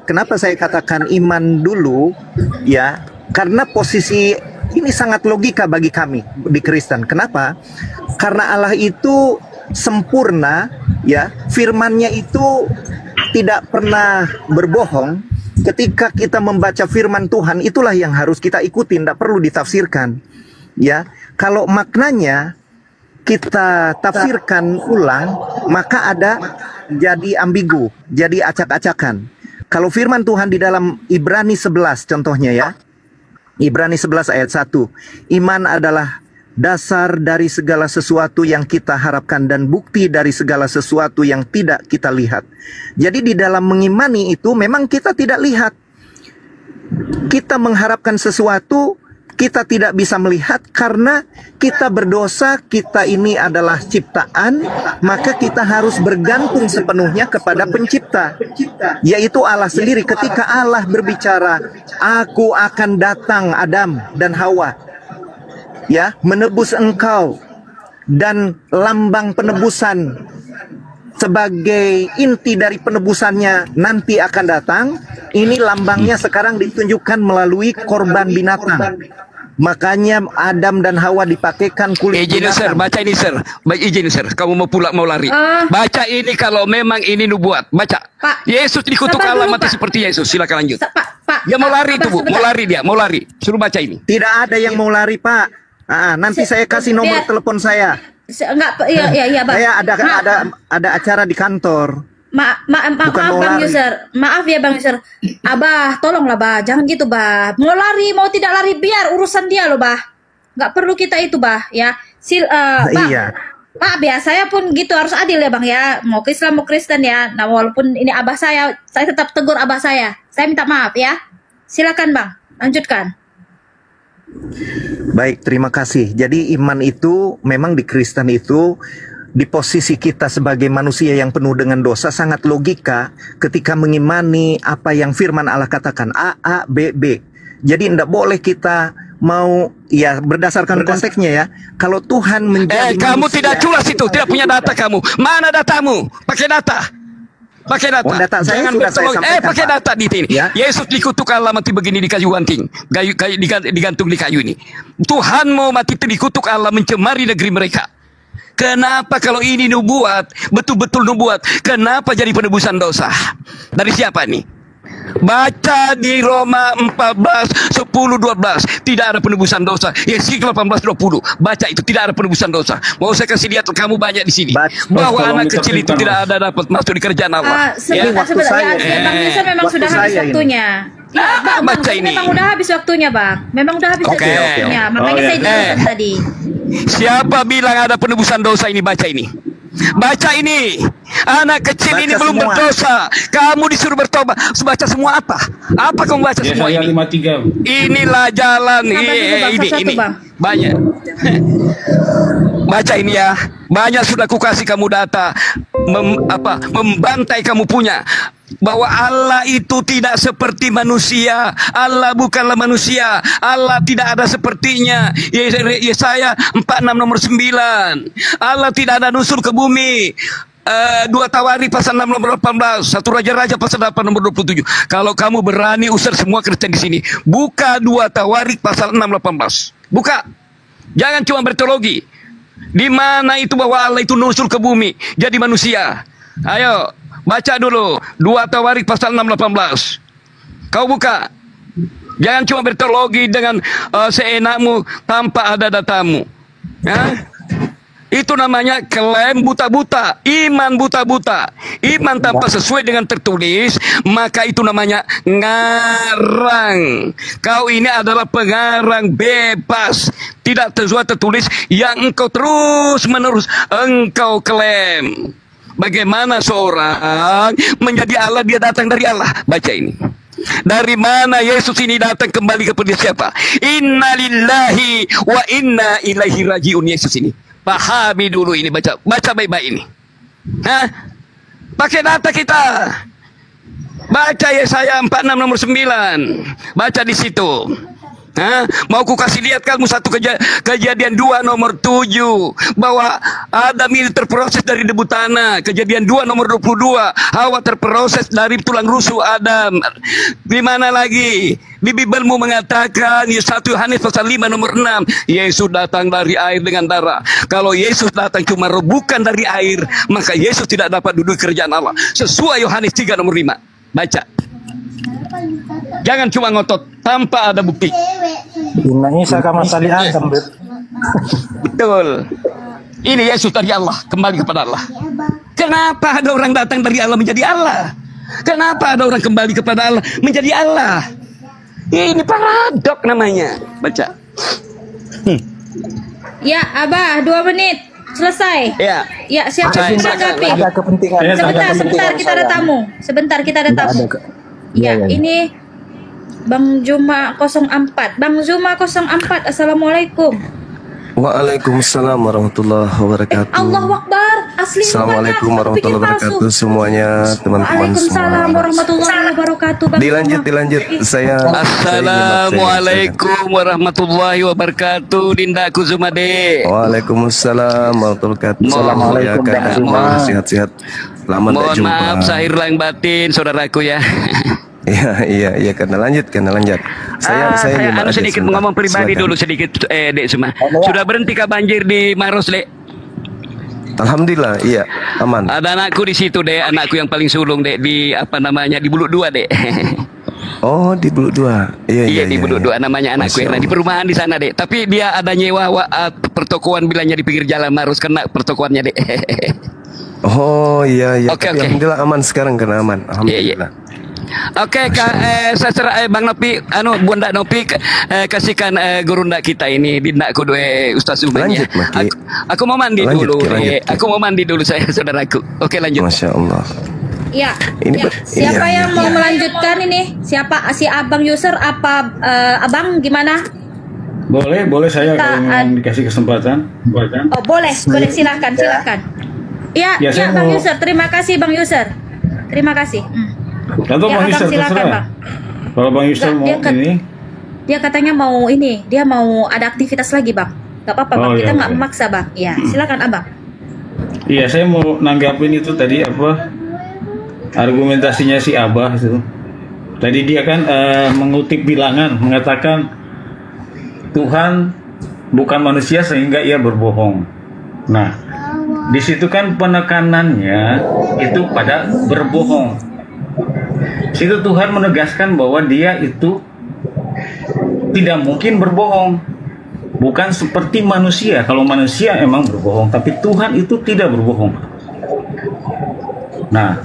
Kenapa saya katakan iman dulu, ya? Karena posisi ini sangat logika bagi kami di Kristen. Kenapa? Karena Allah itu sempurna, ya. Firman-Nya itu tidak pernah berbohong. Ketika kita membaca firman Tuhan, itulah yang harus kita ikuti, tidak perlu ditafsirkan. Ya, kalau maknanya kita tafsirkan ulang, maka ada jadi ambigu, jadi acak-acakan. Kalau firman Tuhan di dalam Ibrani 11 contohnya ya. Ibrani 11 ayat 1. Iman adalah dasar dari segala sesuatu yang kita harapkan dan bukti dari segala sesuatu yang tidak kita lihat. Jadi di dalam mengimani itu memang kita tidak lihat. Kita mengharapkan sesuatu, kita tidak bisa melihat karena kita berdosa, kita ini adalah ciptaan, maka kita harus bergantung sepenuhnya kepada pencipta, yaitu Allah sendiri. Ketika Allah berbicara, aku akan datang Adam dan Hawa, ya, menebus engkau, dan lambang penebusan sebagai inti dari penebusannya nanti akan datang. Ini lambangnya sekarang ditunjukkan melalui korban binatang. Makanya Adam dan Hawa dipakaikan kulit izin sir, binatang. baca ini sir. Izin sir, kamu mau pulang mau lari. Baca ini kalau memang ini nubuat. Baca. Pak, Yesus dikutuk sabar Allah dulu, mati Pak. seperti Yesus. Silakan lanjut. Pak, Dia mau lari sabar itu, Bu. sebentar. Mau lari dia, mau lari. Suruh baca ini. Tidak ada yang mau lari, Pak. Nanti saya kasih nomor biar- telepon saya. Enggak, iya Bang. Saya Maaf. ada acara di kantor. Maaf Bukan mau Bang lari. User. Maaf ya Bang User. Abah, tolonglah Bah, jangan gitu Bah. Mau lari, mau tidak lari biar urusan dia loh Bah. Nggak perlu kita itu Bah, ya. Bang, Iya. Pak, biasanya pun gitu harus adil ya Bang ya. Mau ke Islam mau Kristen ya. Nah, walaupun ini abah saya tetap tegur abah saya. Saya minta maaf ya. Silakan Bang, lanjutkan. Baik, terima kasih. Jadi iman itu memang di Kristen itu di posisi kita sebagai manusia yang penuh dengan dosa sangat logika ketika mengimani apa yang firman Allah katakan A, B, B. Jadi tidak boleh kita mau ya berdasarkan konteksnya ya. Kalau Tuhan menjadi Kamu manusia- tidak culas itu, tidak punya data kamu. Mana datamu? Pakai data. Pakai data. Oh, data saya Jangan sudah saya bertolong. sampaikan, Pakai Pak. data di sini. Ya. Yesus dikutuk Allah mati begini di kayu ganting. Digantung di kayu ini. Tuhan mau mati dikutuk Allah mencemari negeri mereka. Kenapa kalau ini nubuat, betul-betul nubuat, kenapa jadi penebusan dosa? Dari siapa nih? Baca di Roma 14, 10, 12. Tidak ada penebusan dosa. Yeskiel 18, 20. Baca itu, tidak ada penebusan dosa. Mau saya kasih lihat kamu banyak di sini. Bahwa tolong anak kecil itu ditertibkan, tidak Mas. ada dapat masuk di kerjaan Allah. Sebentar, waktu sebentar. saya. Ya, Bang User memang Waktu sudah habis saya ini. waktunya. Ya, Bang, baca ini. memang udah habis waktunya Bang. Memang udah habis Oke. waktunya. Makanya Oh, saya ya. jelaskan tadi. Siapa bilang ada penebusan dosa ini? Baca ini. Baca ini. Anak kecil Baca ini belum semua. berdosa. Kamu disuruh bertobat. Baca semua apa? Apa kamu baca semua Yesaya ini? 53. Inilah jalan. Sampai dulu, Bang. Ini Satu-satu, Bang. banyak. Baca ini ya. Banyak sudah kukasih kamu data membantai kamu punya. Bahwa Allah itu tidak seperti manusia. Allah bukanlah manusia. Allah tidak ada sepertinya. Yesaya 46 nomor 9. Allah tidak ada nusul ke bumi. 2 Tawarik pasal 6 nomor 18, 1 Raja-Raja pasal 8 nomor 27. Kalau kamu berani usir semua Kristen di sini, buka 2 Tawarik pasal 6 18. Buka. Jangan cuma berteologi. Di mana itu bahwa Allah itu nusul ke bumi jadi manusia? Ayo baca dulu 2 Tawarik pasal 6 18. Kau buka. Jangan cuma berteologi dengan seenakmu tanpa ada datamu. Ya? Itu namanya klaim buta-buta, iman buta-buta. Iman tanpa sesuai dengan tertulis, maka itu namanya ngarang. Kau ini adalah pengarang bebas, tidak sesuai tertulis yang engkau terus-menerus engkau klaim. Bagaimana seorang menjadi Allah, dia datang dari Allah? Baca ini. Dari mana Yesus ini datang kembali kepada siapa? Inna lillahi wa inna ilaihi rajiun. Yesus ini pahami dulu ini, baca baik-baik ini. Hah? Pakai data kita. Baca Yesaya 46 nomor 9. Baca di situ. Hah? Mau ku kasih lihat kamu satu kejadian 2 nomor 7 bahwa Adam ini terproses dari debu tanah. Kejadian 2 nomor 22, Hawa terproses dari tulang rusuk Adam. Di mana lagi? Di Bibelmu mengatakan 1 Yohanes pasal 5 nomor 6, Yesus datang dari air dengan darah. Kalau Yesus datang cuma bukan dari air, maka Yesus tidak dapat duduk di kerajaan Allah. Sesuai Yohanes 3 nomor 5. Baca. Jangan cuma ngotot tanpa ada bukti. Betul. Ini Yesus dari Allah, kembali kepada Allah. Kenapa ada orang datang dari Allah menjadi Allah? Kenapa ada orang kembali kepada Allah menjadi Allah? Ini paradok namanya. Baca. Ya, Abah, 2 menit. Selesai. Ya. Ya, siapa yang menanggapi? Ada kepentingan. Sebentar, kita ada tamu. Sebentar, kita ada tamu. Ya, ini Bang Zuma 04. Bang Zuma 04, Assalamualaikum. Waalaikumsalam warahmatullahi wabarakatuh. Allahu Akbar. Asli Assalamualaikum namanya. warahmatullahi Bikin palsu. wabarakatuh semuanya, teman-teman Waalaikumsalam semua. warahmatullahi wabarakatuh. Bang Dilanjut, Zuma. dilanjut. Saya Assalamualaikum warahmatullahi wabarakatuh. Dindaku Zumade. Waalaikumsalam warahmatullahi wabarakatuh. Assalamualaikum, Ya, Bang Zuma. sehat-sehat. Lama tak Mohon jumpa. maaf sahir lahir batin saudaraku ya. Iya, karena lanjut. Saya nyimak anu aja sedikit sebentar. ngomong pribadi Silakan. dulu sedikit Dek Zuma. Sudah berhenti kah banjir di Maros, Dek? Alhamdulillah, iya, aman. Ada anakku di situ, Dek, anakku yang paling sulung, Dek, di apa namanya? Di Buluk 2, Dek. Oh, di Buluk 2. Iya, Di Buluk 2 namanya anakku Masya yang di Allah. perumahan di sana, Dek. Tapi dia ada nyewa pertokoan bilangnya di pinggir jalan Maros kena pertokoannya, Dek. Oh, iya. Oke, Tapi oke. Alhamdulillah aman sekarang, karena aman. Alhamdulillah. Oke, saya serah Bang Nopi, Bunda Nopi, kasihkan guru ndak kita ini, dindak kudu Ustaz Zubair. Lanjut, Maki. Aku mau mandi Lanjut, dulu, lanjut. aku mau mandi dulu saya saudaraku. Oke, lanjut. Masya Allah. Ya, Ini ya. Siapa iya, yang mau melanjutkan ini? Siapa, si Abang User apa Abang gimana? Boleh saya Kita- kalau memang dikasih kesempatan. Oh, boleh, silakan. Iya, Ya, saya Bang mau- User. Terima kasih Bang User. Terima kasih. Atau Ya, Bang Abang Yusuf silakan, terserah. Bang. Kalau Bang Yusuf Nggak, mau dia kan- ini, Dia katanya mau ini, dia mau ada aktivitas lagi, Bang. Gak apa-apa, Bang. Oh, Kita iya, nggak iya. memaksa, Bang. Ya, silakan Abang. iya saya mau nanggapin itu tadi apa argumentasinya si Abah itu. Tadi dia kan mengutip bilangan, mengatakan Tuhan bukan manusia sehingga ia berbohong. Nah, di situ kan penekanannya itu pada berbohong. Situ Tuhan menegaskan bahwa dia itu tidak mungkin berbohong. Bukan seperti manusia. Kalau manusia emang berbohong, tapi Tuhan itu tidak berbohong. Nah,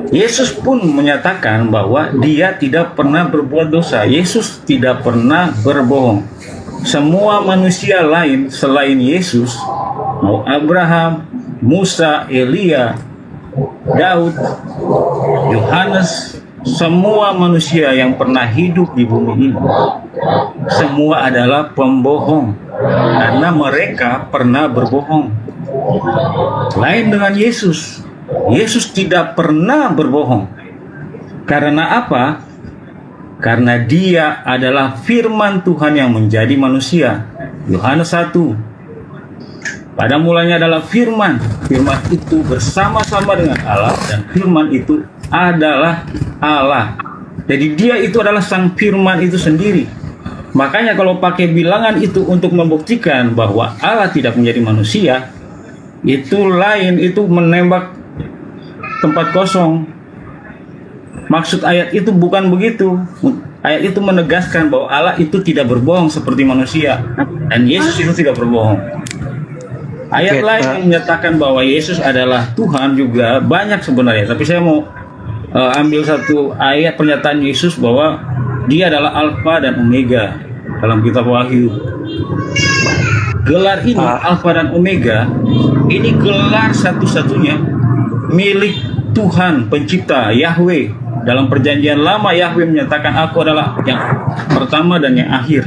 Yesus pun menyatakan bahwa dia tidak pernah berbuat dosa. Yesus tidak pernah berbohong. Semua manusia lain selain Yesus, mau Abraham, Musa, Elia, Daud, Yohanes, semua manusia yang pernah hidup di bumi ini, semua adalah pembohong karena mereka pernah berbohong. Lain dengan Yesus. Yesus tidak pernah berbohong. Karena apa? Karena dia adalah firman Tuhan yang menjadi manusia. Yohanes 1. Pada mulanya adalah firman. Firman itu bersama-sama dengan Allah dan firman itu adalah Allah. Jadi dia itu adalah sang firman itu sendiri. Makanya kalau pakai bilangan itu untuk membuktikan bahwa Allah tidak menjadi manusia, itu lain, itu menembak tempat kosong. Maksud ayat itu bukan begitu. Ayat itu menegaskan bahwa Allah itu tidak berbohong seperti manusia dan Yesus itu tidak berbohong. Ayat lain yang menyatakan bahwa Yesus adalah Tuhan juga banyak sebenarnya. Tapi saya mau ambil satu ayat pernyataan Yesus bahwa dia adalah Alfa dan Omega dalam kitab Wahyu. Gelar ini Alfa dan Omega ini gelar satu-satunya milik Tuhan pencipta Yahweh. Dalam perjanjian lama Yahweh menyatakan aku adalah yang pertama dan yang akhir.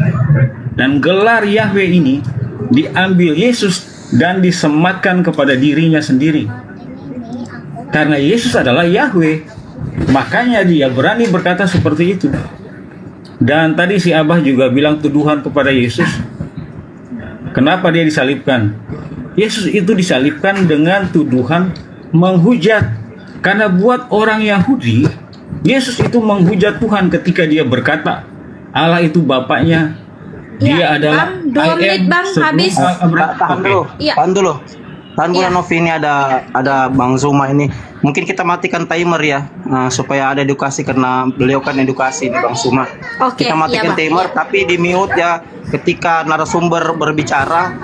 Dan gelar Yahweh ini diambil Yesus dan disematkan kepada dirinya sendiri. Karena Yesus adalah Yahweh, makanya dia berani berkata seperti itu. Dan tadi si Abah juga bilang tuduhan kepada Yesus. Kenapa dia disalibkan? Yesus itu disalibkan dengan tuduhan menghujat. Karena buat orang Yahudi, Yesus itu menghujat Tuhan ketika dia berkata Allah itu Bapaknya. Dia Ya, adalah Bang, 2 menit, Bang, habis. Tahan dulu, Iya. tahan dulu. Tahan Iya. bulan Novi, ini ada Bang Zuma ini. Mungkin kita matikan timer ya, supaya ada edukasi karena beliau kan edukasi nih Bang Zuma. Oke, Kita matikan iya, Bang. timer, tapi di mute ya ketika narasumber berbicara.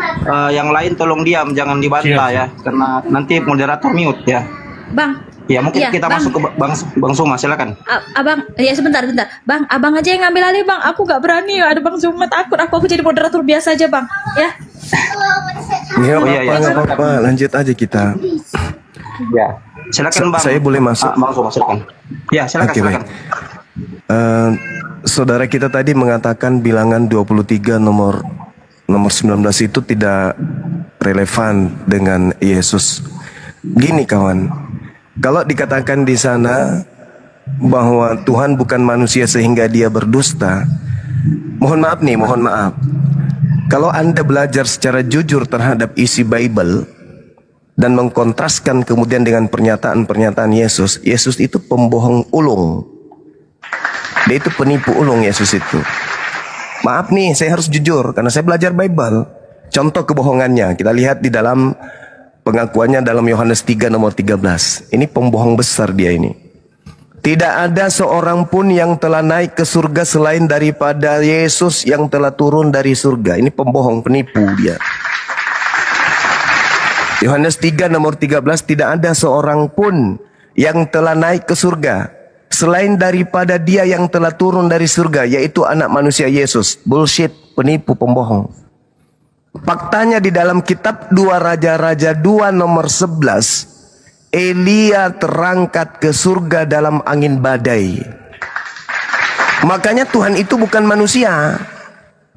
Yang lain tolong diam, jangan dibantah ya, karena nanti moderator mute ya. Bang. Ya mungkin Iya, kita Bang. masuk ke Bang Zuma, silakan. Abang, ya sebentar. Bang, Abang aja yang ngambil alih, Bang. Aku gak berani, ada Bang Zuma takut. Aku jadi moderator biasa aja, Bang. Ya. Nggak Oh, iya, iya. apa-apa, lanjut aja kita. Ya. Silakan Bang. Saya boleh masuk? Bang, silakan. Ya, silakan, Oke, silakan. baik. Saudara kita tadi mengatakan bilangan 23 nomor 19 itu tidak relevan dengan Yesus. Gini kawan, kalau dikatakan di sana bahwa Tuhan bukan manusia sehingga dia berdusta, mohon maaf nih, mohon maaf. Kalau Anda belajar secara jujur terhadap isi Bible dan mengkontraskan kemudian dengan pernyataan-pernyataan Yesus, Yesus itu pembohong ulung. Dia itu penipu ulung, Yesus itu. Maaf nih, saya harus jujur karena saya belajar Bible. Contoh kebohongannya kita lihat di dalam pengakuannya dalam Yohanes 3 nomor 13. Ini pembohong besar dia ini. Tidak ada seorang pun yang telah naik ke surga selain daripada Yesus yang telah turun dari surga. Ini pembohong, penipu dia. Yohanes 3 nomor 13, tidak ada seorang pun yang telah naik ke surga selain daripada dia yang telah turun dari surga, yaitu anak manusia Yesus. Bullshit, penipu, pembohong. Faktanya di dalam kitab 2 Raja-Raja 2 nomor 11, Elia terangkat ke surga dalam angin badai. Makanya Tuhan itu bukan manusia.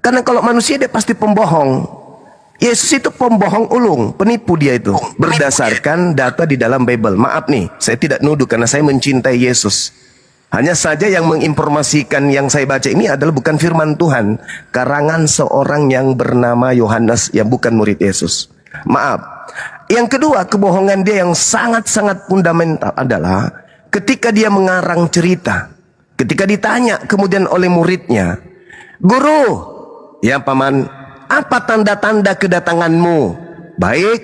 Karena kalau manusia dia pasti pembohong. Yesus itu pembohong ulung, penipu dia itu. Berdasarkan data di dalam Bible. Maaf nih, saya tidak nuduh karena saya mencintai Yesus. Hanya saja yang menginformasikan yang saya baca ini adalah bukan firman Tuhan, karangan seorang yang bernama Yohanes yang bukan murid Yesus. Maaf. Yang kedua, kebohongan dia yang sangat-sangat fundamental adalah ketika dia mengarang cerita. Ketika ditanya kemudian oleh muridnya, "Guru, ya paman, apa tanda-tanda kedatanganmu?" "Baik,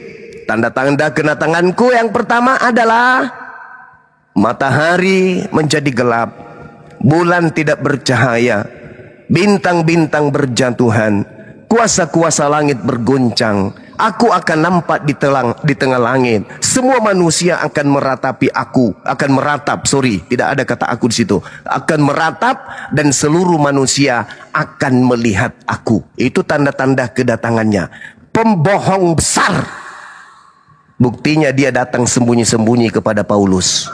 tanda-tanda kedatanganku yang pertama adalah matahari menjadi gelap, bulan tidak bercahaya, bintang-bintang berjatuhan, kuasa-kuasa langit berguncang. Aku akan nampak di tengah langit. Semua manusia akan meratapi aku, tidak ada kata aku di situ. Akan meratap dan seluruh manusia akan melihat aku." Itu tanda-tanda kedatangannya. Pembohong besar. Buktinya dia datang sembunyi-sembunyi kepada Paulus.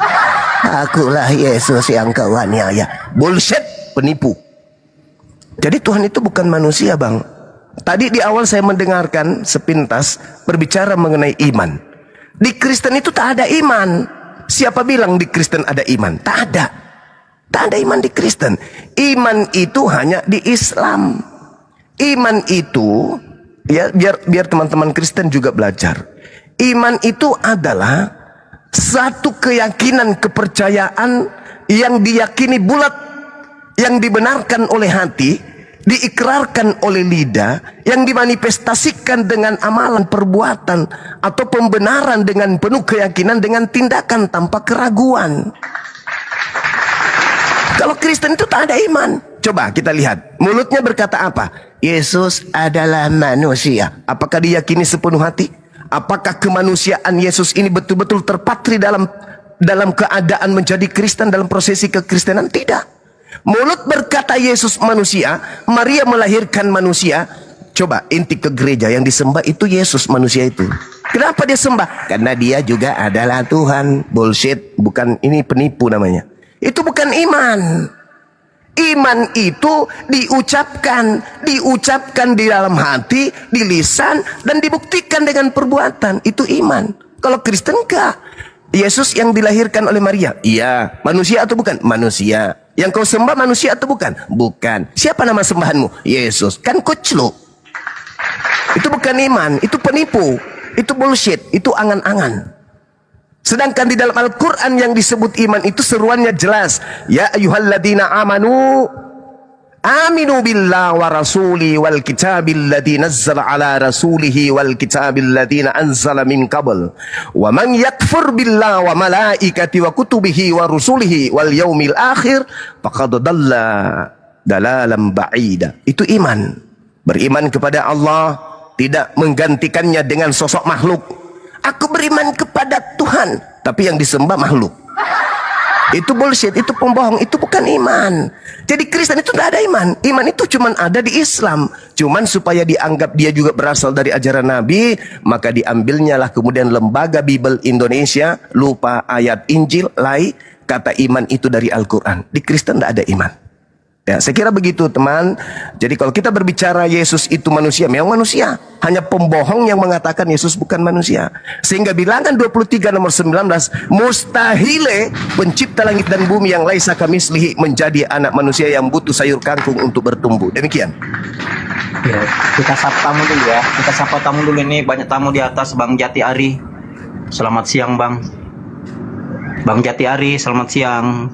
"Akulah Yesus yang kau aniaya." Bullshit, penipu. Jadi Tuhan itu bukan manusia, Bang. Tadi di awal saya mendengarkan sepintas berbicara mengenai iman. Di Kristen itu tak ada iman. Siapa bilang di Kristen ada iman? Tak ada. Tak ada iman di Kristen. Iman itu hanya di Islam. Iman itu, ya biar teman-teman Kristen juga belajar. Iman itu adalah satu keyakinan, kepercayaan yang diyakini bulat, yang dibenarkan oleh hati, diikrarkan oleh lidah, yang dimanifestasikan dengan amalan, perbuatan, atau pembenaran dengan penuh keyakinan, dengan tindakan tanpa keraguan. Kalau Kristen itu tak ada iman. Coba kita lihat, mulutnya berkata apa? Yesus adalah manusia. Apakah diyakini sepenuh hati? Apakah kemanusiaan Yesus ini betul-betul terpatri dalam keadaan menjadi Kristen, dalam prosesi kekristenan? Tidak. Mulut berkata Yesus manusia, Maria melahirkan manusia. Coba inti ke gereja, yang disembah itu Yesus manusia itu. Kenapa dia sembah? Karena dia juga adalah Tuhan. Bullshit, bukan, ini penipu namanya. Itu bukan iman. Iman itu diucapkan di dalam hati, di lisan, dan dibuktikan dengan perbuatan. Itu iman. Kalau Kristen enggak. Yesus yang dilahirkan oleh Maria, iya. Manusia atau bukan? Manusia. Yang kau sembah manusia atau bukan? Bukan. Siapa nama sembahanmu? Yesus. Kan kuclu. Itu bukan iman, itu penipu, itu bullshit, itu angan-angan. Sedangkan di dalam Al-Quran yang disebut iman itu seruannya jelas. Ya ayyuhalladzina amanu aminu billah wa rasuli wal kitabil ladzi nazzala ala rasulihi wal kitabil ladzina anzala min qabl wa man yakfur billah wa malaikati wa kutubihi wa rusulihi wal yaumil akhir faqad dalla dalalan ba'ida. Itu iman. Beriman kepada Allah, tidak menggantikannya dengan sosok makhluk. Aku beriman kepada Tuhan, tapi yang disembah makhluk. Itu bullshit, itu pembohong, itu bukan iman. Jadi Kristen itu tidak ada iman. Iman itu cuma ada di Islam. Cuman supaya dianggap dia juga berasal dari ajaran Nabi, maka diambilnya lah kemudian lembaga Bible Indonesia, lupa ayat Injil, kata iman itu dari Al-Quran. Di Kristen tidak ada iman. Ya, saya kira begitu teman. Jadi kalau kita berbicara Yesus itu manusia, memang manusia. Hanya pembohong yang mengatakan Yesus bukan manusia. Sehingga bilangan 23 nomor 19, mustahile pencipta langit dan bumi yang laisa kamislihi menjadi anak manusia yang butuh sayur kangkung untuk bertumbuh. Demikian. Ya, kita sapa tamu dulu ya. Kita sapa tamu dulu, ini banyak tamu di atas. Bang Jati Ari. Selamat siang, Bang. Bang Jati Ari, selamat siang.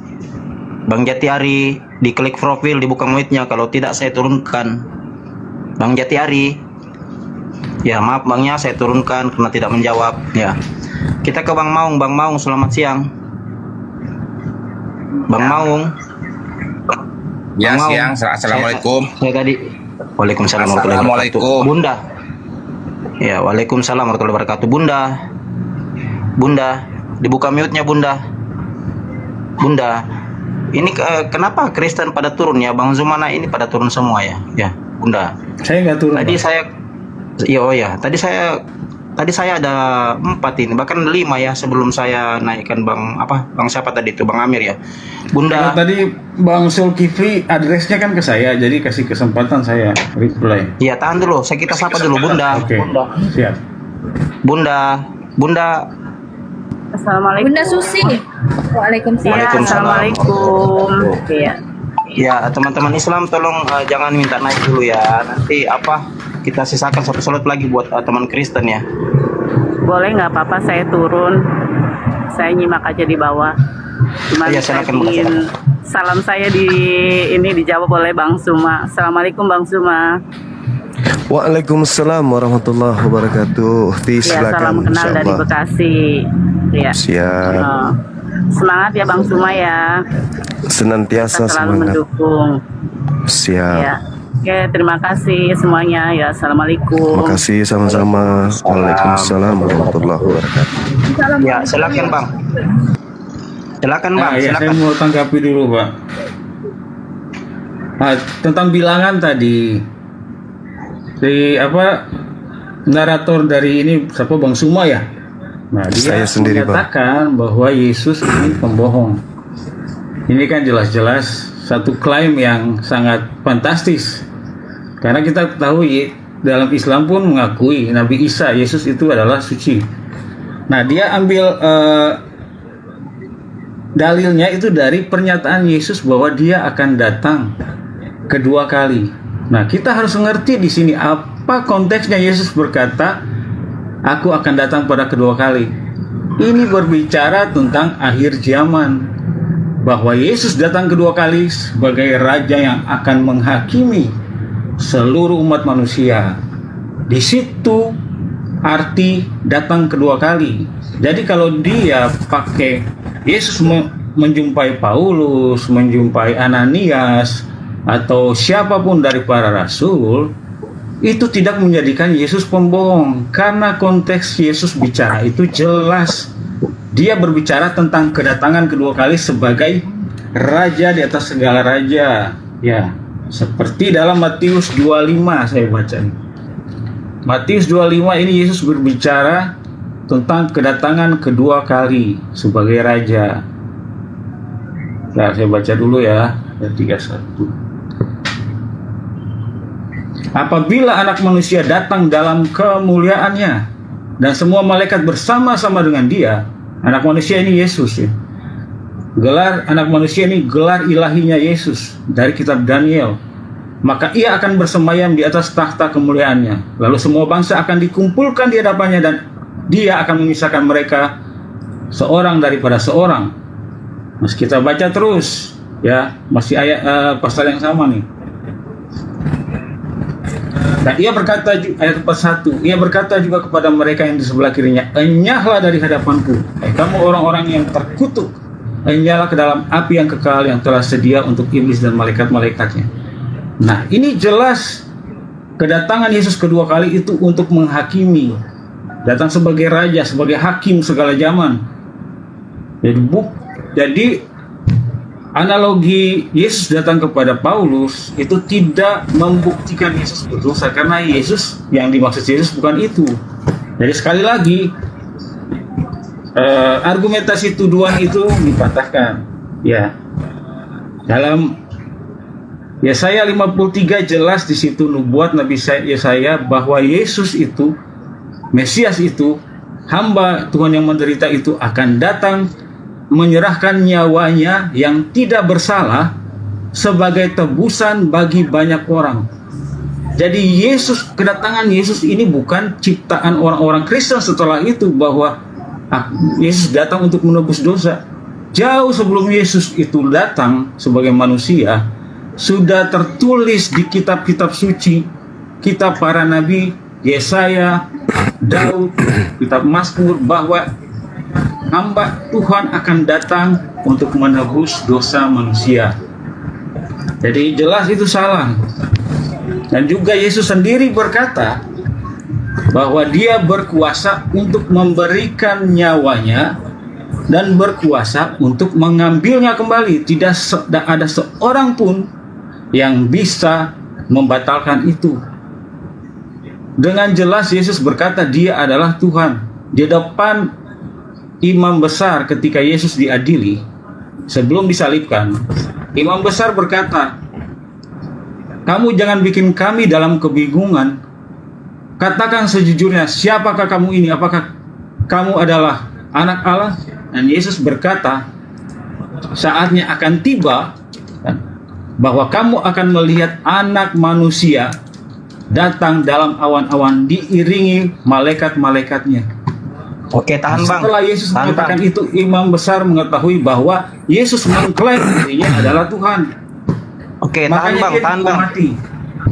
Bang Jati Ari, diklik profil, dibuka muitnya, kalau tidak saya turunkan. Bang Jati Ari. Ya, maaf Bangnya, saya turunkan karena tidak menjawab. Ya. Kita ke Bang Maung. Bang Maung, selamat siang. Bang Maung. Ya, Bang Maung. siang. Assalamualaikum. Saya tadi. Waalaikumsalam warahmatullahi wabarakatuh. Bunda. Ya, waalaikumsalam warahmatullahi wabarakatuh. Bunda. Bunda, dibuka mute-nya Bunda. Bunda. Ini kenapa Kristen pada turun ya? Bang Zumana ini pada turun semua ya? Ya, Bunda. Saya nggak turun. Tadi Bang. saya, tadi saya ada 4 ini, bahkan 5 ya sebelum saya naikkan Bang siapa tadi itu, Bang Amir ya. Bunda. Karena tadi Bang Zulkifli adresnya kan ke saya, jadi kasih kesempatan saya reply. Iya, tahan dulu, kita sapa dulu Bunda. Oke. Bunda. Siap. Bunda. Assalamualaikum. Bunda Susi. Waalaikumsalam. Ya, assalamualaikum. Iya. Ya, teman-teman Islam tolong jangan minta naik dulu ya. Nanti kita sisakan satu slot lagi buat teman Kristen ya. Boleh nggak apa-apa saya turun. Saya nyimak aja di bawah. Cuma Ya, silakan. salam saya dijawab oleh Bang Suma. Assalamualaikum Bang Suma. Waalaikumsalam warahmatullahi wabarakatuh. Ya, Silakan. salam kenal dari Bekasi. Ya. Siap. Semangat ya Bang Suma ya. Senantiasa Kita selalu semangat. mendukung. Siap. Ya. Oke, terima kasih semuanya ya. Assalamualaikum. Terima kasih sama-sama. Waalaikumsalam warahmatullahi wabarakatuh. Ya, silakan Bang. Silakan Bang. Ya, Silakan. saya mau tanggapi dulu Pak. Tentang bilangan tadi, narator dari ini siapa, Bang Suma ya? Nah, dia Saya sendiri, menyatakan bahwa Yesus ini pembohong. Ini kan jelas-jelas satu klaim yang sangat fantastis. Karena kita ketahui dalam Islam pun mengakui Nabi Isa, Yesus itu adalah suci. Nah, dia ambil dalilnya itu dari pernyataan Yesus bahwa dia akan datang kedua kali. Nah, kita harus mengerti di sini apa konteksnya Yesus berkata, "Aku akan datang pada kedua kali." Ini berbicara tentang akhir zaman, bahwa Yesus datang kedua kali sebagai raja yang akan menghakimi seluruh umat manusia. Di situ arti datang kedua kali. Jadi kalau dia pakai Yesus menjumpai Paulus, menjumpai Ananias, atau siapapun dari para rasul, itu tidak menjadikan Yesus pembohong, karena konteks Yesus bicara itu jelas. Dia berbicara tentang kedatangan kedua kali sebagai raja di atas segala raja. Ya, seperti dalam Matius 25 saya baca. Matius 25 ini Yesus berbicara tentang kedatangan kedua kali sebagai raja. Nah, saya baca dulu ya, ayat 31. Apabila anak manusia datang dalam kemuliaannya dan semua malaikat bersama-sama dengan dia, anak manusia ini Yesus ya. Gelar anak manusia ini gelar ilahinya Yesus dari kitab Daniel. Maka ia akan bersemayam di atas takhta kemuliaannya. Lalu semua bangsa akan dikumpulkan di hadapannya dan dia akan memisahkan mereka seorang daripada seorang. Masih kita baca terus ya, masih ayat pasal yang sama nih. Dan ia berkata, ayat 41, ia berkata juga kepada mereka yang di sebelah kirinya, enyahlah dari hadapanku, kamu orang-orang yang terkutuk, enyahlah ke dalam api yang kekal yang telah sedia untuk iblis dan malaikat-malaikatnya. Nah, ini jelas kedatangan Yesus kedua kali itu untuk menghakimi, datang sebagai raja, sebagai hakim segala zaman. Jadi analogi Yesus datang kepada Paulus itu tidak membuktikan Yesus berdosa, karena Yesus, yang dimaksud Yesus bukan itu. Jadi sekali lagi argumentasi tuduhan itu dipatahkan. Ya, dalam Yesaya 53 jelas di situ nubuat Nabi Yesaya bahwa Yesus itu, Mesias itu, hamba Tuhan yang menderita itu akan datang menyerahkan nyawanya yang tidak bersalah sebagai tebusan bagi banyak orang. Jadi kedatangan Yesus ini bukan ciptaan orang-orang Kristen setelah itu, bahwa Yesus datang untuk menebus dosa. Jauh sebelum Yesus itu datang sebagai manusia, sudah tertulis di kitab-kitab suci, kitab para nabi, Yesaya, Daud, kitab Mazmur, bahwa hamba Tuhan akan datang untuk menebus dosa manusia. Jadi jelas itu salah. Dan juga Yesus sendiri berkata bahwa dia berkuasa untuk memberikan nyawanya dan berkuasa untuk mengambilnya kembali. Tidak ada seorang pun yang bisa membatalkan itu. Dengan jelas Yesus berkata dia adalah Tuhan. Di depan imam besar ketika Yesus diadili sebelum disalibkan, imam besar berkata, "Kamu jangan bikin kami dalam kebingungan. Katakan sejujurnya, siapakah kamu ini? Apakah kamu adalah anak Allah?" Dan Yesus berkata, "Saatnya akan tiba bahwa kamu akan melihat Anak Manusia datang dalam awan-awan diiringi malaikat-malaikatnya." Oke, tahan bang. Setelah Yesus mengatakan itu, imam besar mengetahui bahwa Yesus mengklaim dirinya adalah Tuhan. Oke, Makanya tahan bang. Mati.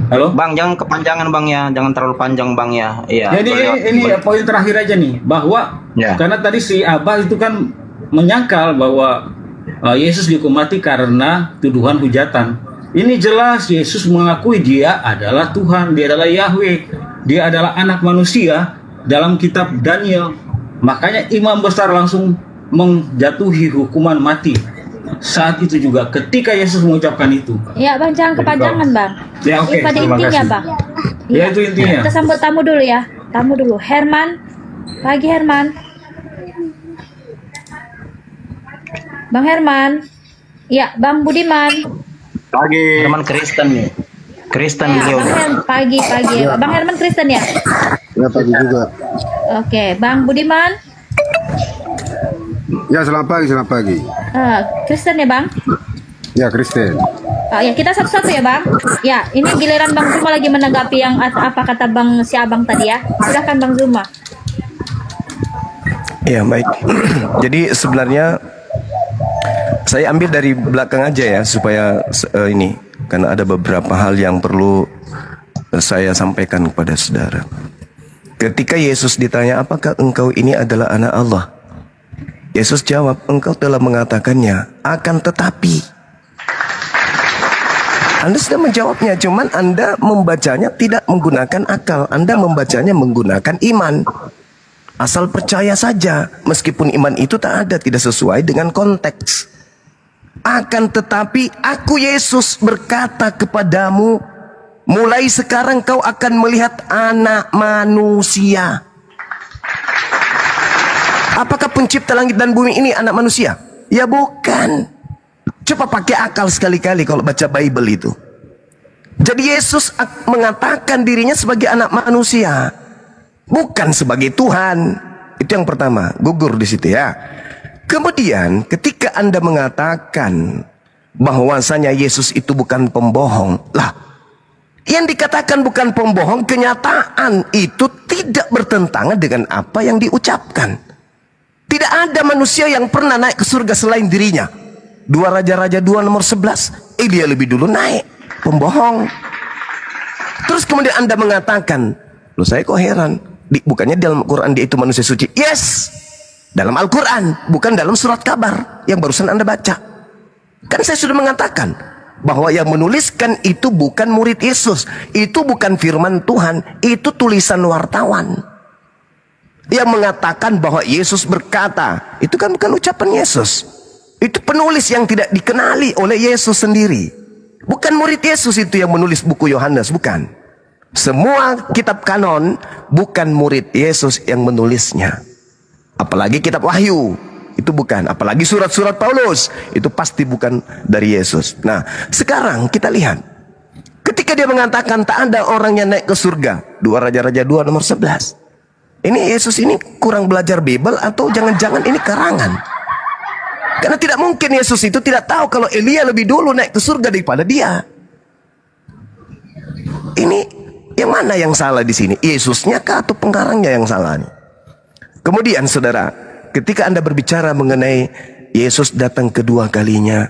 Halo, bang, jangan kepanjangan bang ya, jangan terlalu panjang bang ya. Iya. Jadi ini poin terakhir aja nih, bahwa karena tadi si Abah itu kan menyangkal bahwa Yesus dihukum mati karena tuduhan hujatan. Ini jelas Yesus mengakui dia adalah Tuhan, dia adalah Yahweh, dia adalah anak manusia dalam kitab Daniel. Makanya imam besar langsung menjatuhi hukuman mati. Saat itu juga ketika Yesus mengucapkan itu. Ya bang, jangan kepanjangan bang. Ya oke, pada intinya bang. Ya itu intinya. Kita sambut tamu dulu ya. Tamu dulu. Herman. Pagi Herman. Bang Herman. Ya, Bang Budiman. Pagi. Herman Kristen nih. Kristen ya, beliau. Pagi. Ya. Bang Herman Kristen ya? Ya, pagi juga. Oke, Bang Budiman. Ya, selamat pagi. Kristen ya Bang? Ya, Kristen. Ya, kita satu-satu ya Bang. Ya, ini giliran Bang Zuma lagi menanggapi yang apa kata Bang si Abang tadi ya. Silahkan Bang Zuma. Ya, baik. Jadi sebenarnya saya ambil dari belakang aja ya, supaya ini, karena ada beberapa hal yang perlu saya sampaikan kepada saudara. Ketika Yesus ditanya, apakah engkau ini adalah anak Allah? Yesus jawab, engkau telah mengatakannya, akan tetapi. Anda sudah menjawabnya, cuman Anda membacanya tidak menggunakan akal. Anda membacanya menggunakan iman. Asal percaya saja, meskipun iman itu tak ada, tidak sesuai dengan konteks. Akan tetapi, aku Yesus berkata kepadamu, mulai sekarang kau akan melihat Anak Manusia. Apakah pencipta langit dan bumi ini anak manusia? Ya bukan. Coba pakai akal sekali-kali kalau baca Bible itu. Jadi Yesus mengatakan dirinya sebagai anak manusia, bukan sebagai Tuhan. Itu yang pertama, gugur di situ ya. Kemudian ketika Anda mengatakan bahwasanya Yesus itu bukan pembohong, lah, yang dikatakan bukan pembohong, kenyataan itu tidak bertentangan dengan apa yang diucapkan. Tidak ada manusia yang pernah naik ke surga selain dirinya. 2 Raja-Raja 2 nomor 11. Dia lebih dulu naik. Pembohong. Terus kemudian Anda mengatakan, loh saya kok heran, bukannya dalam Al-Quran dia itu manusia suci? Yes, dalam Al-Quran, bukan dalam surat kabar yang barusan Anda baca. Kan saya sudah mengatakan bahwa yang menuliskan itu bukan murid Yesus, itu bukan firman Tuhan, itu tulisan wartawan. Yang mengatakan bahwa Yesus berkata, itu kan bukan ucapan Yesus. Itu penulis yang tidak dikenali oleh Yesus sendiri. Bukan murid Yesus itu yang menulis buku Yohanes, bukan. Semua kitab kanon bukan murid Yesus yang menulisnya. Apalagi kitab Wahyu, itu bukan. Apalagi surat-surat Paulus, itu pasti bukan dari Yesus. Nah, sekarang kita lihat. Ketika dia mengatakan tak ada orang yang naik ke surga. 2 Raja-Raja 2 nomor 11. Ini Yesus ini kurang belajar Bible atau jangan-jangan ini karangan? Karena tidak mungkin Yesus itu tidak tahu kalau Elia lebih dulu naik ke surga daripada dia. Ini yang mana yang salah di sini? Yesusnya kah atau pengarangnya yang salah? Kemudian saudara, ketika Anda berbicara mengenai Yesus datang kedua kalinya,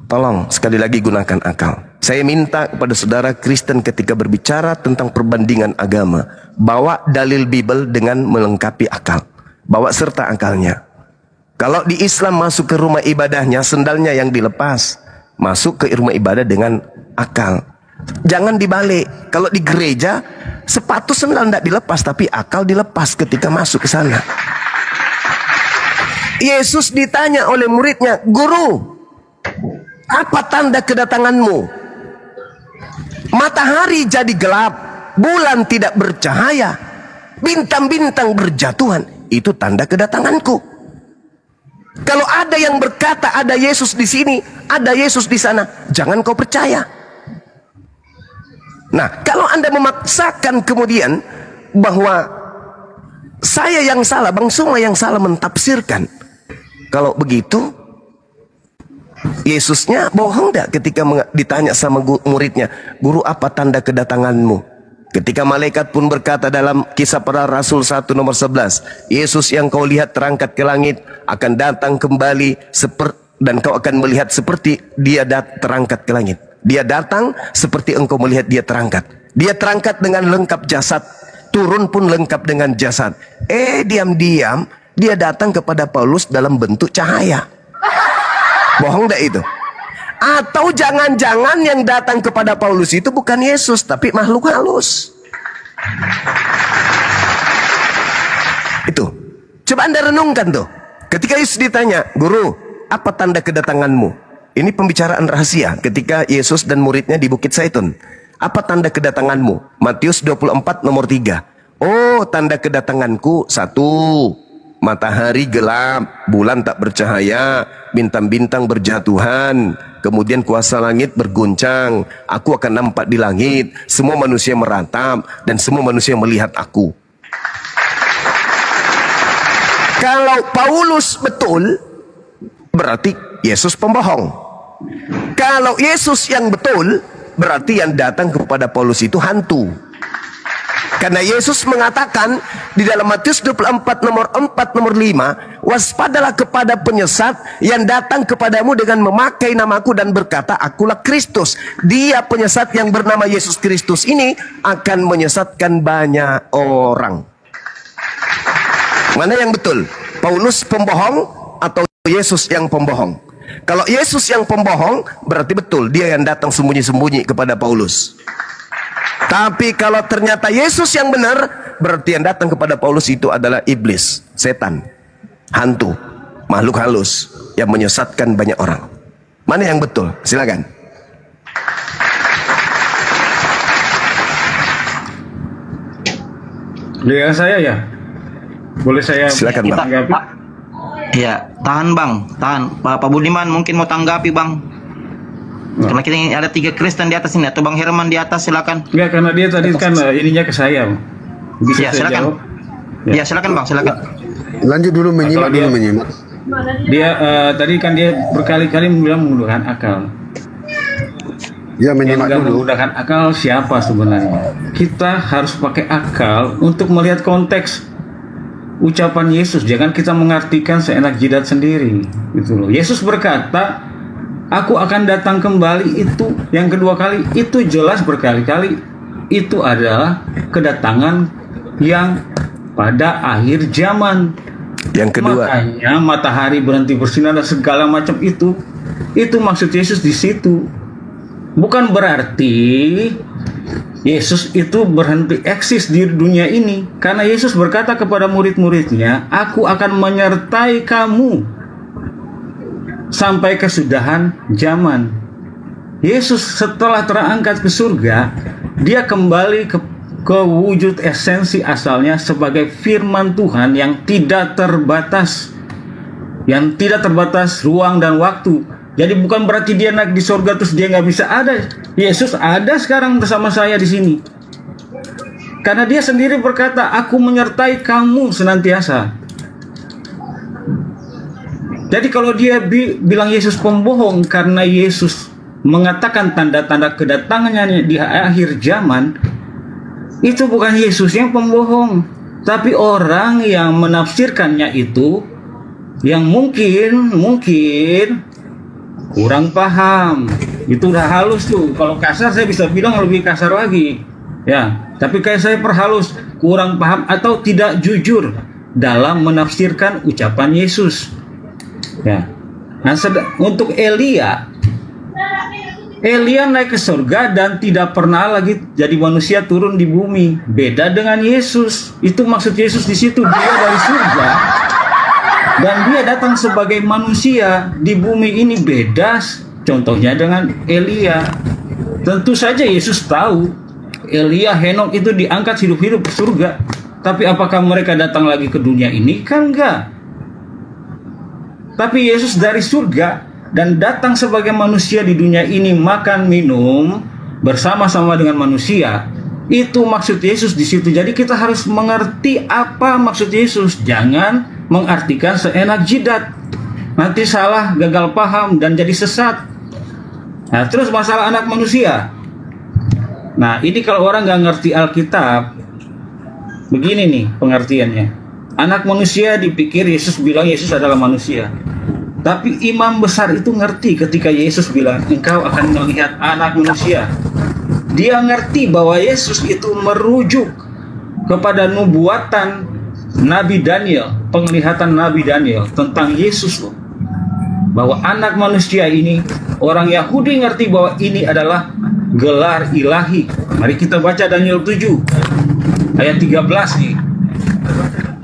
tolong sekali lagi gunakan akal. Saya minta kepada saudara Kristen ketika berbicara tentang perbandingan agama, bawa dalil Bible dengan melengkapi akal. Bawa serta akalnya. Kalau di Islam masuk ke rumah ibadahnya, sendalnya yang dilepas. Masuk ke rumah ibadah dengan akal. Jangan dibalik. Kalau di gereja, sepatu sendal tidak dilepas, tapi akal dilepas ketika masuk ke sana. Yesus ditanya oleh muridnya, "Guru, apa tanda kedatanganmu? Matahari jadi gelap, bulan tidak bercahaya, bintang-bintang berjatuhan. Itu tanda kedatanganku." Kalau ada yang berkata ada Yesus di sini, ada Yesus di sana, jangan kau percaya. Nah, kalau Anda memaksakan kemudian bahwa saya yang salah, Bang Suma yang salah mentafsirkan. Kalau begitu, Yesusnya bohong tidak ketika ditanya sama muridnya, "Guru, apa tanda kedatanganmu?" Ketika malaikat pun berkata dalam Kisah Para Rasul 1 nomor 11, "Yesus yang kau lihat terangkat ke langit akan datang kembali dan kau akan melihat seperti dia terangkat ke langit." Dia datang seperti engkau melihat dia terangkat. Dia terangkat dengan lengkap jasad, turun pun lengkap dengan jasad. Diam-diam dia datang kepada Paulus dalam bentuk cahaya. Bohong tidak itu? Atau jangan-jangan yang datang kepada Paulus itu bukan Yesus, tapi makhluk halus. Itu. Coba Anda renungkan tuh. Ketika Yesus ditanya, "Guru, apa tanda kedatanganmu?" Ini pembicaraan rahasia ketika Yesus dan muridnya di Bukit Zaitun. "Apa tanda kedatanganmu?" Matius 24 nomor 3. "Oh, tanda kedatanganku 1. Matahari gelap, bulan tak bercahaya, bintang-bintang berjatuhan, kemudian kuasa langit berguncang, aku akan nampak di langit, semua manusia meratap, dan semua manusia melihat aku." Kalau Paulus betul, berarti Yesus pembohong. Kalau Yesus yang betul, berarti yang datang kepada Paulus itu hantu. Karena Yesus mengatakan di dalam Matius 24 nomor 4 nomor 5, "Waspadalah kepada penyesat yang datang kepadamu dengan memakai namaku dan berkata, akulah Kristus." Dia penyesat yang bernama Yesus Kristus ini akan menyesatkan banyak orang. Mana yang betul? Paulus pembohong atau Yesus yang pembohong? Kalau Yesus yang pembohong, berarti betul dia yang datang sembunyi-sembunyi kepada Paulus. Tapi kalau ternyata Yesus yang benar, berarti yang datang kepada Paulus itu adalah iblis, setan, hantu, makhluk halus yang menyesatkan banyak orang. Mana yang betul? Silakan. Lihat saya ya. Boleh saya silakan, Bang. Ya, tahan Bang, tahan. Pak Budiman mungkin mau tanggapi Bang. Karena kita ada 3 Kristen di atas ini, atau Bang Herman di atas, silakan. Enggak, karena dia tadi kan ininya ke saya. Bisa ya, saya silakan. jawab? Ya, silakan Bang, silakan. Lanjut dulu menyimak dulu menyimak. Dia tadi kan dia berkali-kali bilang menggunakan akal. Ya, menyimak yang dulu. menggunakan akal siapa sebenarnya? Kita harus pakai akal untuk melihat konteks ucapan Yesus. Jangan kita mengartikan seenak jidat sendiri, gitu loh. Yesus berkata, "Aku akan datang kembali." Itu yang kedua kali, itu jelas berkali-kali. Itu adalah kedatangan yang pada akhir zaman. Yang kedua, makanya matahari berhenti bersinar dan segala macam itu maksud Yesus di situ. Bukan berarti Yesus itu berhenti eksis di dunia ini, karena Yesus berkata kepada murid-muridnya, "Aku akan menyertai kamu sampai kesudahan zaman. Yesus setelah terangkat ke surga, dia kembali ke wujud esensi asalnya sebagai firman Tuhan yang tidak terbatas, ruang dan waktu. Jadi bukan berarti dia naik di surga terus dia nggak bisa ada. Yesus ada sekarang bersama saya di sini. Karena dia sendiri berkata, aku menyertai kamu senantiasa. Jadi kalau dia bilang Yesus pembohong karena Yesus mengatakan tanda-tanda kedatangannya di akhir zaman, itu bukan Yesus yang pembohong, tapi orang yang menafsirkannya itu yang mungkin kurang paham. Itu udah halus tuh. Kalau kasar saya bisa bilang lebih kasar lagi. Ya, tapi kayak saya perhalus, kurang paham atau tidak jujur dalam menafsirkan ucapan Yesus. Ya. Nah, untuk Elia naik ke surga dan tidak pernah lagi jadi manusia turun di bumi. Beda dengan Yesus. Itu maksud Yesus di situ, dia dari surga dan dia datang sebagai manusia di bumi ini. Beda contohnya dengan Elia. Tentu saja Yesus tahu Elia, Henok itu diangkat hidup-hidup ke surga. Tapi apakah mereka datang lagi ke dunia ini? Kan enggak. Tapi Yesus dari surga dan datang sebagai manusia di dunia ini, makan minum bersama-sama dengan manusia. Itu maksud Yesus di situ. Jadi kita harus mengerti apa maksud Yesus. Jangan mengartikan seenak jidat. Nanti salah, gagal paham dan jadi sesat. Nah, terus masalah anak manusia. Nah, ini kalau orang nggak ngerti Alkitab, begini nih pengertiannya. Anak manusia dipikir Yesus bilang Yesus adalah manusia. Tapi imam besar itu ngerti ketika Yesus bilang, engkau akan melihat anak manusia. Dia ngerti bahwa Yesus itu merujuk kepada nubuatan Nabi Daniel, penglihatan Nabi Daniel tentang Yesus. Bahwa anak manusia ini, orang Yahudi ngerti bahwa ini adalah gelar ilahi. Mari kita baca Daniel 7 ayat 13 nih.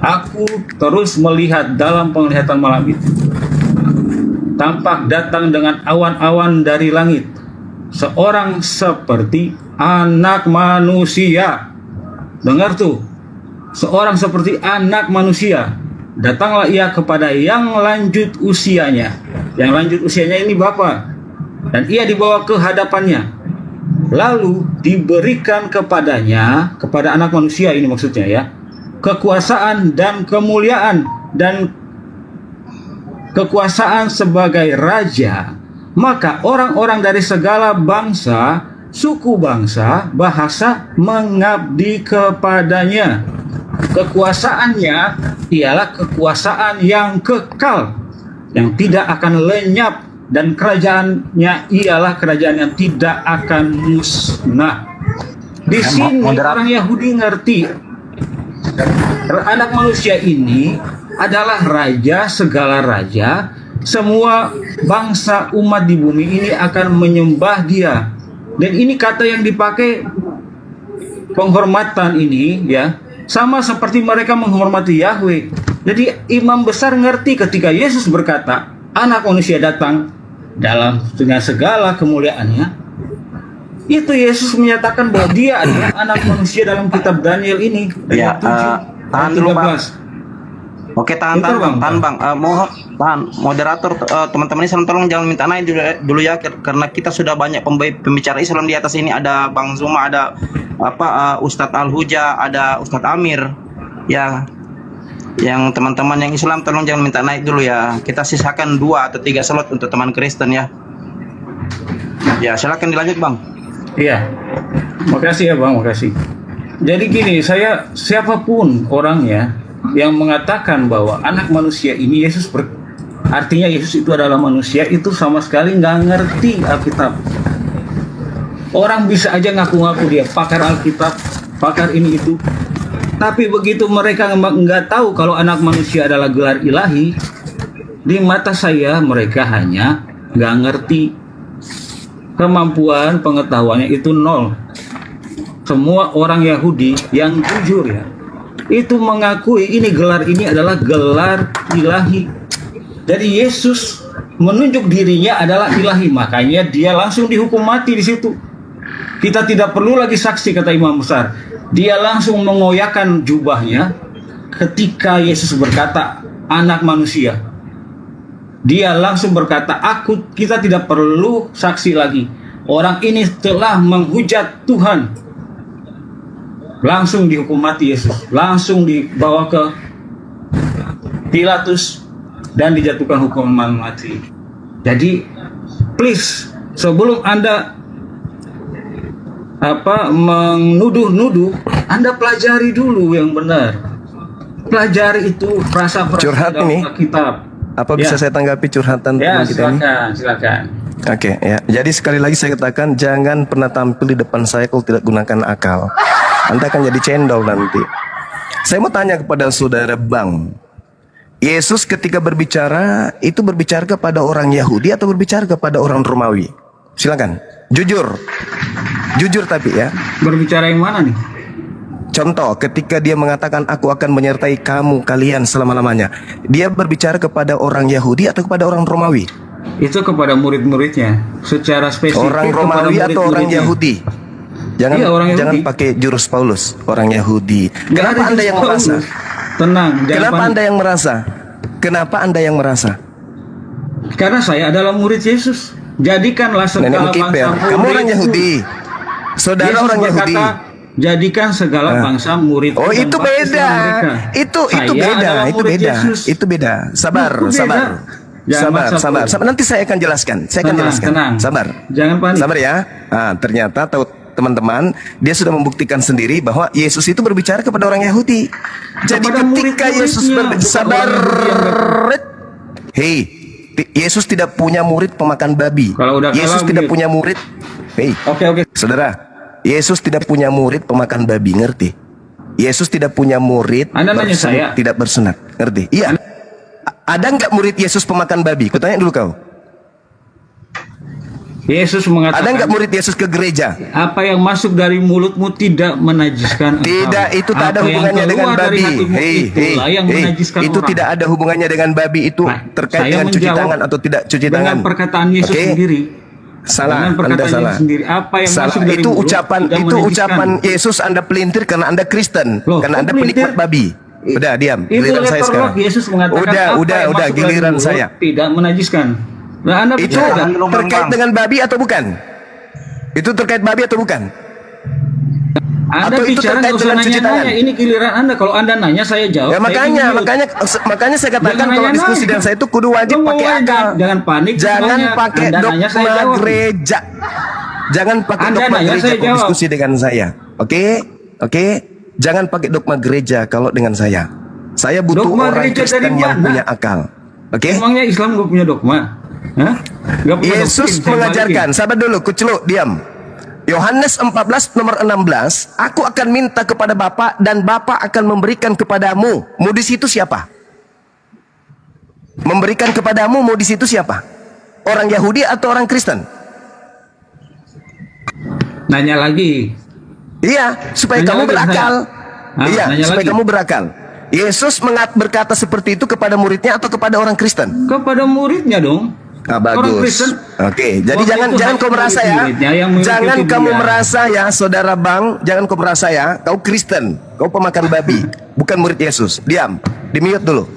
Aku terus melihat dalam penglihatan malam itu, tampak datang dengan awan-awan dari langit seorang seperti anak manusia. Dengar tuh, seorang seperti anak manusia. Datanglah ia kepada yang lanjut usianya. Yang lanjut usianya ini Bapa. Dan ia dibawa ke hadapannya. Lalu diberikan kepadanya, kepada anak manusia ini maksudnya ya, kekuasaan dan kemuliaan dan kekuasaan sebagai raja. Maka orang-orang dari segala bangsa, suku bangsa, bahasa mengabdi kepadanya. Kekuasaannya ialah kekuasaan yang kekal, yang tidak akan lenyap, dan kerajaannya ialah kerajaan yang tidak akan musnah. Di sini orang Yahudi ngerti anak manusia ini adalah raja segala raja. Semua bangsa umat di bumi ini akan menyembah dia. Dan ini kata yang dipakai penghormatan ini ya, sama seperti mereka menghormati Yahweh. Jadi imam besar ngerti ketika Yesus berkata anak manusia datang dengan segala kemuliaannya, itu Yesus menyatakan bahwa dia adalah anak manusia dalam kitab Daniel ini. Ya, tahan dulu Bang. Oke, tahan Bang. Mohon moderator, teman-teman Islam tolong jangan minta naik dulu ya, karena kita sudah banyak pembicara Islam di atas ini. Ada Bang Zuma, ada Ustadz Al-Huja, ada Ustadz Amir. Ya, yang teman-teman yang Islam tolong jangan minta naik dulu ya. Kita sisakan 2 atau 3 slot untuk teman Kristen ya. Ya, silakan dilanjut Bang. Iya, makasih ya Bang, makasih. Jadi gini, siapapun orangnya yang mengatakan bahwa anak manusia ini artinya Yesus itu adalah manusia, itu sama sekali nggak ngerti Alkitab. Orang bisa aja ngaku-ngaku dia pakar Alkitab, pakar ini itu, tapi begitu mereka nggak tahu kalau anak manusia adalah gelar ilahi, di mata saya mereka hanya nggak ngerti. Kemampuan pengetahuannya itu 0. Semua orang Yahudi yang jujur ya, itu mengakui ini gelar ini adalah gelar ilahi. Jadi Yesus menunjuk dirinya adalah ilahi, makanya dia langsung dihukum mati di situ. Kita tidak perlu lagi saksi, kata imam besar. Dia langsung mengoyakkan jubahnya ketika Yesus berkata anak manusia. Dia langsung berkata, kita tidak perlu saksi lagi. Orang ini telah menghujat Tuhan. Langsung dihukum mati Yesus. Langsung dibawa ke Pilatus dan dijatuhkan hukuman mati. Jadi, please, sebelum Anda menuduh-nuduh, Anda pelajari dulu yang benar. Pelajari itu frasa-frasa Curhat dalam ini. Alkitab. Apa bisa saya tanggapi curhatan Ya, teman kita ini? silakan. Oke, ya. Jadi sekali lagi saya katakan, jangan pernah tampil di depan saya kalau tidak gunakan akal. Anda akan jadi cendol nanti. Saya mau tanya kepada saudara Bang, Yesus ketika berbicara, itu berbicara kepada orang Yahudi atau berbicara kepada orang Romawi? Silakan, jujur tapi ya. Berbicara yang mana nih? Contoh, ketika dia mengatakan aku akan menyertai kalian selama-lamanya, dia berbicara kepada orang Yahudi atau kepada orang Romawi? Itu kepada murid-muridnya, secara spesifik. Orang Romawi atau orang Yahudi? Jangan Iya, orang jangan Yahudi. pakai jurus Paulus, orang Yahudi. Nggak Kenapa ada Anda jurus yang Paulus. merasa? Tenang, jangan Kenapa panik. Anda yang merasa? Kenapa Anda yang merasa? Karena saya adalah murid Yesus. Jadikanlah Nenek segala Kiper, bangsa kamu orang muridku. Yahudi. Saudara Yesus orang berkata, Yahudi. jadikan segala bangsa murid. Oh, itu beda. Itu beda, itu beda. Itu beda. Sabar, Itu beda. sabar. Jangan Sabar. Nanti saya akan jelaskan. Tenang. Sabar. Jangan panik. Sabar ya. Ternyata tahu teman-teman, dia sudah membuktikan sendiri bahwa Yesus itu berbicara kepada orang Yahudi. Jadi Kepada ketika Yesus murid-muridnya, sabar, hei, Yesus tidak punya murid pemakan babi. Kalau udah Yesus kalah, tidak mute. punya murid. Hei, Oke. saudara, Yesus tidak punya murid pemakan babi, ngerti? Yesus tidak punya murid Anda nanya saya. tidak bersunat, ngerti? Iya. Ada nggak murid Yesus pemakan babi? Kutanya dulu kau. Yesus mengatakan, Ada nggak murid Yesus ke gereja? apa yang masuk dari mulutmu tidak menajiskan engkau. Tidak, itu tak ada Apa yang hubungannya dengan keluar dari babi. hatimu itulah yang menajiskan Itu orang. tidak ada hubungannya dengan babi. Itu Nah, terkait saya dengan cuci menjawab tangan atau tidak cuci dengan tangan. perkataan Yesus Oke? sendiri. Salah, Dengan Anda perkataan salah. Yesus sendiri. Apa yang Salah. masuk dari Itu mulut ucapan tidak itu menajiskan. ucapan Yesus Anda pelintir karena Anda Kristen, Loh, karena kok Anda pelintir? penikmat babi. Udah diam, Itu giliran saya sekarang. letterlock Yesus mengatakan Udah, apa yang masuk dari giliran mulut saya. tidak menajiskan. Nah, Anda Itu bicara terkait dengan babi atau bukan? Itu terkait babi atau bukan? Anda atau itu bicara terkait nggak usah dengan cuci tangan? nanya-nanya. Ini giliran Anda. Kalau Anda nanya saya jawab. Ya saya mute. makanya saya katakan Jangan kalau nanya-nanya. diskusi dengan saya itu kudu wajib Ngomong pakai aja, akal. jangan panik, Jangan nanya. pakai Anda nanya, saya dogma jawab. gereja. Jangan pakai Anda dogma nanya, gereja saya kalau jawab. diskusi dengan saya. Oke? Jangan pakai dogma gereja kalau dengan saya. Saya butuh Dogma orang gereja Kristen dari yang mana? punya akal. Oke? Emangnya Islam nggak punya dogma? Hah? Nggak punya Yesus doktrin, saya mengajarkan, balikin. sabar dulu, kuceluk, diam. Yohanes 14 nomor 16, aku akan minta kepada Bapa dan Bapa akan memberikan kepadamu. Mau di situ siapa? Memberikan kepadamu, mau di situ siapa? Orang Yahudi atau orang Kristen? Nanya lagi. Iya, supaya Nanya kamu lagi, berakal. Iya, nanya supaya lagi. kamu berakal. Yesus berkata seperti itu kepada muridnya atau kepada orang Kristen? Kepada muridnya dong. Orang Bagus. Kristen. Oke, jadi Waktu jangan itu kau hanya merasa ya. murid-muridnya yang mengikuti Jangan kamu dia. merasa ya, saudara Bang, jangan kau merasa ya, kau Kristen, kau pemakan babi, bukan murid Yesus. Diam, di-mute dulu.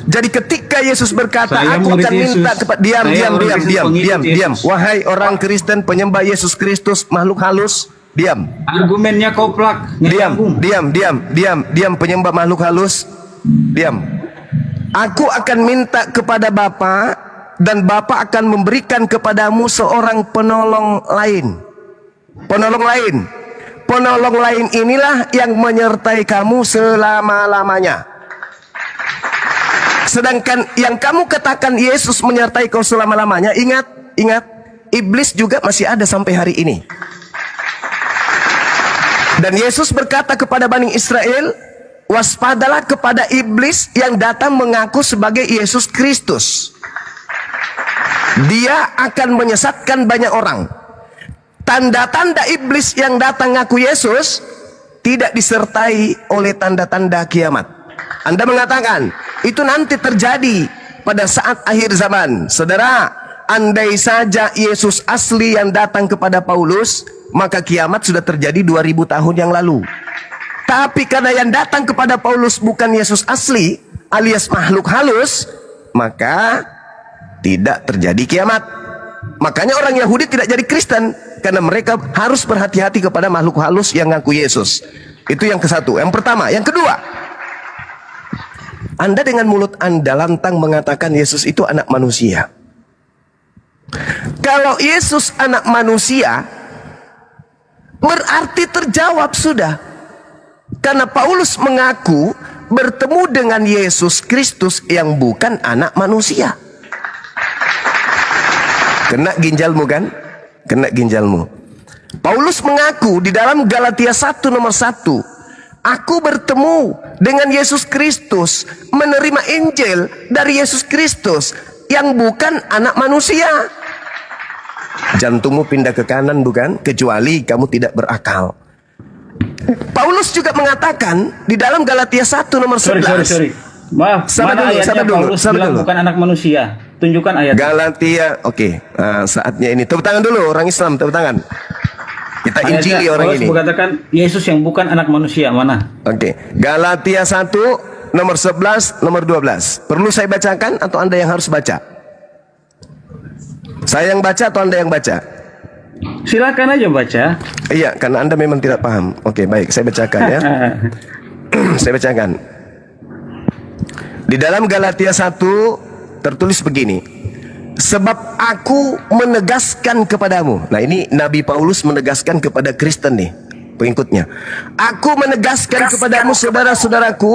Jadi ketika Yesus berkata, Saya aku murid akan minta Yesus. kepada Saya orang Kristen, pengikut diam. Yesus. Wahai orang Kristen penyembah Yesus Kristus, makhluk halus, diam. Argumennya koplak. Diam penyembah makhluk halus. Diam. Aku akan minta kepada Bapa dan Bapa akan memberikan kepadamu seorang penolong lain. Penolong lain inilah yang menyertai kamu selama-lamanya. Sedangkan yang kamu katakan Yesus menyertai kau selama-lamanya, ingat, iblis juga masih ada sampai hari ini. Dan Yesus berkata kepada Bani Israel, waspadalah kepada iblis yang datang mengaku sebagai Yesus Kristus. Dia akan menyesatkan banyak orang. Tanda-tanda iblis yang datang ngaku Yesus tidak disertai oleh tanda-tanda kiamat. Anda mengatakan itu nanti terjadi pada saat akhir zaman. Saudara, andai saja Yesus asli yang datang kepada Paulus, maka kiamat sudah terjadi 2000 tahun yang lalu. Tapi karena yang datang kepada Paulus bukan Yesus asli, alias makhluk halus, maka tidak terjadi kiamat. Makanya orang Yahudi tidak jadi Kristen, karena mereka harus berhati-hati kepada makhluk halus yang ngaku Yesus. Itu yang ke satu. Yang pertama. Yang kedua, Anda dengan mulut Anda lantang mengatakan Yesus itu anak manusia. Kalau Yesus anak manusia, berarti terjawab sudah. Karena Paulus mengaku bertemu dengan Yesus Kristus yang bukan anak manusia. Kena ginjalmu kan? Kena ginjalmu. Paulus mengaku di dalam Galatia 1 nomor 1, aku bertemu dengan Yesus Kristus, menerima Injil dari Yesus Kristus yang bukan anak manusia. Jantungmu pindah ke kanan bukan? Kecuali kamu tidak berakal. Paulus juga mengatakan di dalam Galatia 1 nomor 11. Sorry. Maaf, mana ayatnya Paulus bilang bukan anak manusia? Tunjukkan ayat. Galatia, oke. Saatnya ini. Tepuk tangan dulu orang Islam, tepuk tangan. Kita injili orang ini. Paulus mengatakan Yesus yang bukan anak manusia, mana? Oke. Galatia 1 nomor 11, nomor 12. Perlu saya bacakan atau Anda yang harus baca? Saya yang baca atau Anda yang baca? Silakan aja baca. Iya, karena Anda memang tidak paham. Oke, baik, saya bacakan ya. Saya bacakan. Di dalam Galatia 1 tertulis begini. Sebab aku menegaskan kepadamu. Nah, ini Nabi Paulus menegaskan kepada Kristen nih, pengikutnya. Aku menegaskan kepadamu saudara-saudaraku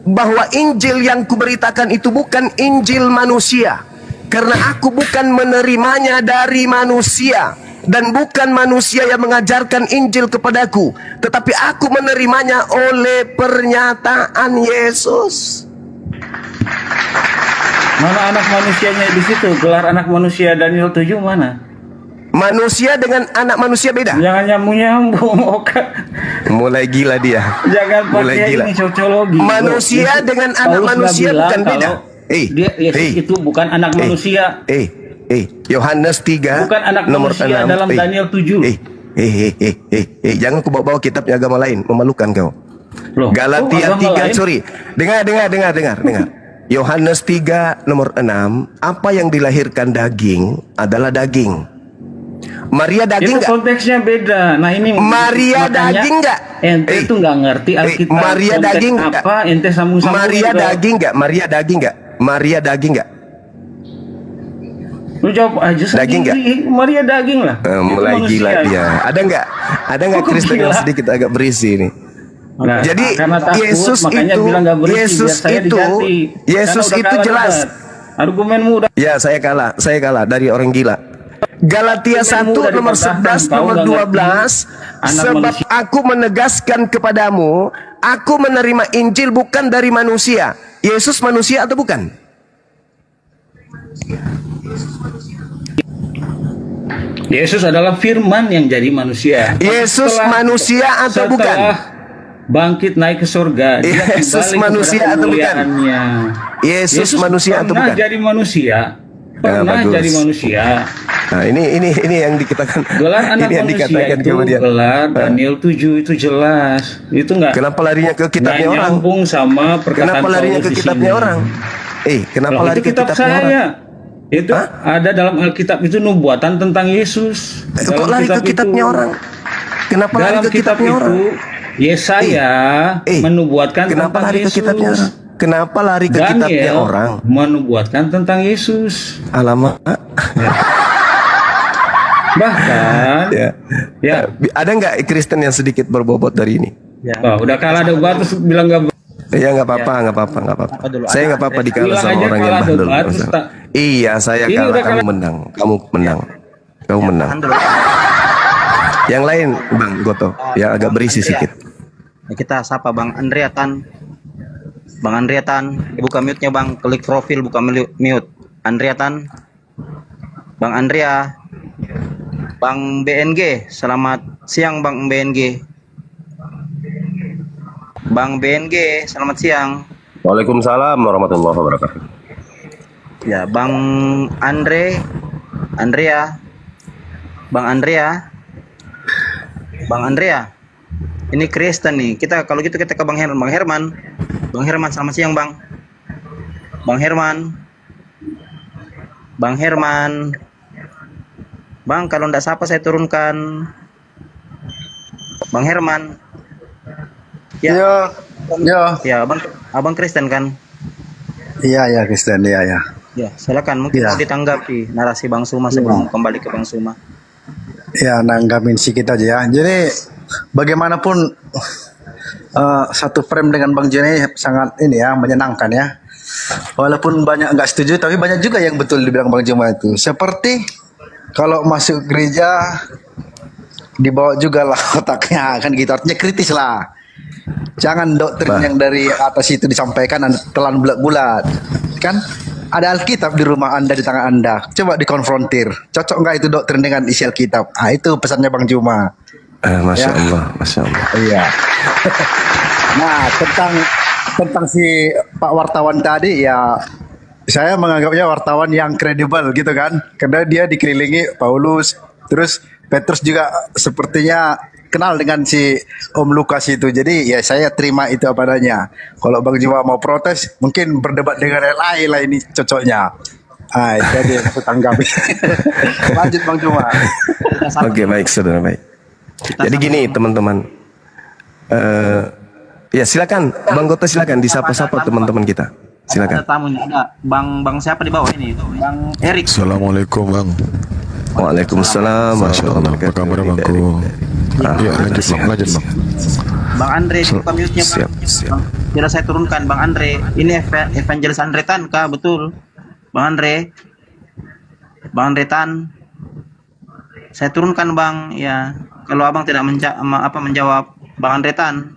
bahwa Injil yang kuberitakan itu bukan Injil manusia. Karena aku bukan menerimanya dari manusia. Dan bukan manusia yang mengajarkan Injil kepadaku, tetapi aku menerimanya oleh pernyataan Yesus. Mana anak manusianya di situ? Gelar anak manusia Daniel 7 mana? Manusia dengan anak manusia beda. Jangan nyambung-nyambung, Oka. Mulai gila dia. Jangan pakai ini sociologi. Manusia dengan anak manusia bukan beda. Yesus itu bukan anak manusia. Yohanes 3 bukan anak nomor manusia 6. Dalam Daniel 7. Jangan kau bawa kitabnya agama lain, memalukan kau. Loh, Galatia 3, sorry. Dengar. Yohanes 3 nomor 6, apa yang dilahirkan daging adalah daging. Maria daging enggak? Konteksnya beda. Nah, ini Maria daging enggak? Ente itu enggak ngerti Alkitab. Maria daging apa? Ente sambung-sambung. Maria daging enggak? Maria daging enggak? Maria daging enggak? Lu jawab aja sendiri. Daging nggak? Maria daging lah. Mulai gila dia. Ada nggak Kristen yang sedikit agak berisi ini? Nah, jadi takut, Yesus itu jelas. Argumenmu udah. Ya, saya kalah dari orang gila. Galatia 1 nomor 11 nomor 12. Sebab aku menegaskan kepadamu, aku menerima Injil bukan dari manusia. Yesus manusia atau bukan? Yesus adalah firman yang jadi manusia. Yesus manusia atau bukan? Bangkit naik ke surga. Yesus manusia atau bukan? Yesus manusia atau bukan? Jadi manusia. Pernah jadi manusia. Nah, ini yang dikatakan. Gelar anak ini yang dikatakan itu kemudian. Gelar Daniel 7 itu jelas. Itu enggak. Kenapa larinya ke kitabnya orang? Nyambung sama perkataan. Kenapa larinya ke kitabnya orang? Kenapa lari ke kitabnya orang? Itu ada dalam Alkitab itu nubuatan tentang Yesus. Kok lari ke kitabnya orang? Kenapa lari ke kitabnya orang? Yesaya menubuatkan kenapa tentang lari Yesus. Ke kitabnya orang? Kenapa lari ke kitabnya orang? Menubuatkan tentang Yesus. Alamak. Bahkan ada nggak Kristen yang sedikit berbobot dari ini? Udah kalah debat terus bilang nggak. Ya nggak apa-apa. Saya nggak apa-apa dikalah sama orang yang bandel. Iya, saya kalah, kamu menang. Kamu menang. Yang lain, Bang Goto, yang agak berisi sedikit. Kita sapa Bang Andrea Tan. Bang Andrea Tan, buka mute-nya Bang, klik profil buka mute. Andrea Tan. Bang Andrea. Bang BNG, selamat siang Bang BNG. Bang BNG, selamat siang. Waalaikumsalam warahmatullahi wabarakatuh. Ya, Bang Andrea, ini Kristen nih. Kalau gitu kita ke Bang Herman. Bang Herman, selamat siang Bang. Bang Herman. Bang, kalau ndak sapa saya turunkan. Bang Herman. Ya. Ya, Abang Kristen kan? Iya Kristen, iya. Ya, silakan mungkin ditanggapi narasi Bang Suma sebelum kembali ke Bang Suma. Ya, nanggapin sedikit aja ya. Jadi bagaimanapun satu frame dengan Bang Joni sangat menyenangkan ya. Walaupun banyak nggak setuju, tapi banyak juga yang betul dibilang Bang Juma itu. Seperti kalau masuk gereja dibawa juga lah otaknya kan gitu. Artinya kritis lah. Jangan doktrin yang dari atas itu disampaikan telan bulat-bulat. Kan ada Alkitab di rumah Anda, di tangan Anda. Coba dikonfrontir. Cocok nggak itu doktrin dengan isi Alkitab? Itu pesannya Bang Juma. Masya Allah. Iya. Nah, tentang si Pak wartawan tadi ya, saya menganggapnya wartawan yang kredibel gitu kan, karena dia dikelilingi Paulus, terus Petrus juga sepertinya kenal dengan si Om Lukas itu. Jadi ya saya terima itu apa adanya. Kalau Bang Juma mau protes, mungkin berdebat dengan LAI lah ini cocoknya. Jadi aku tanggapi. Lanjut Bang Juma. Oke, baik saudara, baik. Jadi gini teman-teman. Ya silakan Bang Gota, silakan disapa-sapa teman-teman kita. Silakan. Ada tamunya, ada Bang siapa di bawah ini? Bang Erik. Assalamualaikum Bang. Waalaikumsalam. Masya Allah, apa kabar Bangku? Ya, lanjut Bang. Bang Andre, buka mute-nya Bang. Siap. Tidak saya turunkan Bang Andre. Ini Evangelis Andre Tan kah? Betul. Bang Andre Tan. Saya turunkan Bang, ya. Kalau Abang tidak menjawab Bang Andre Tan.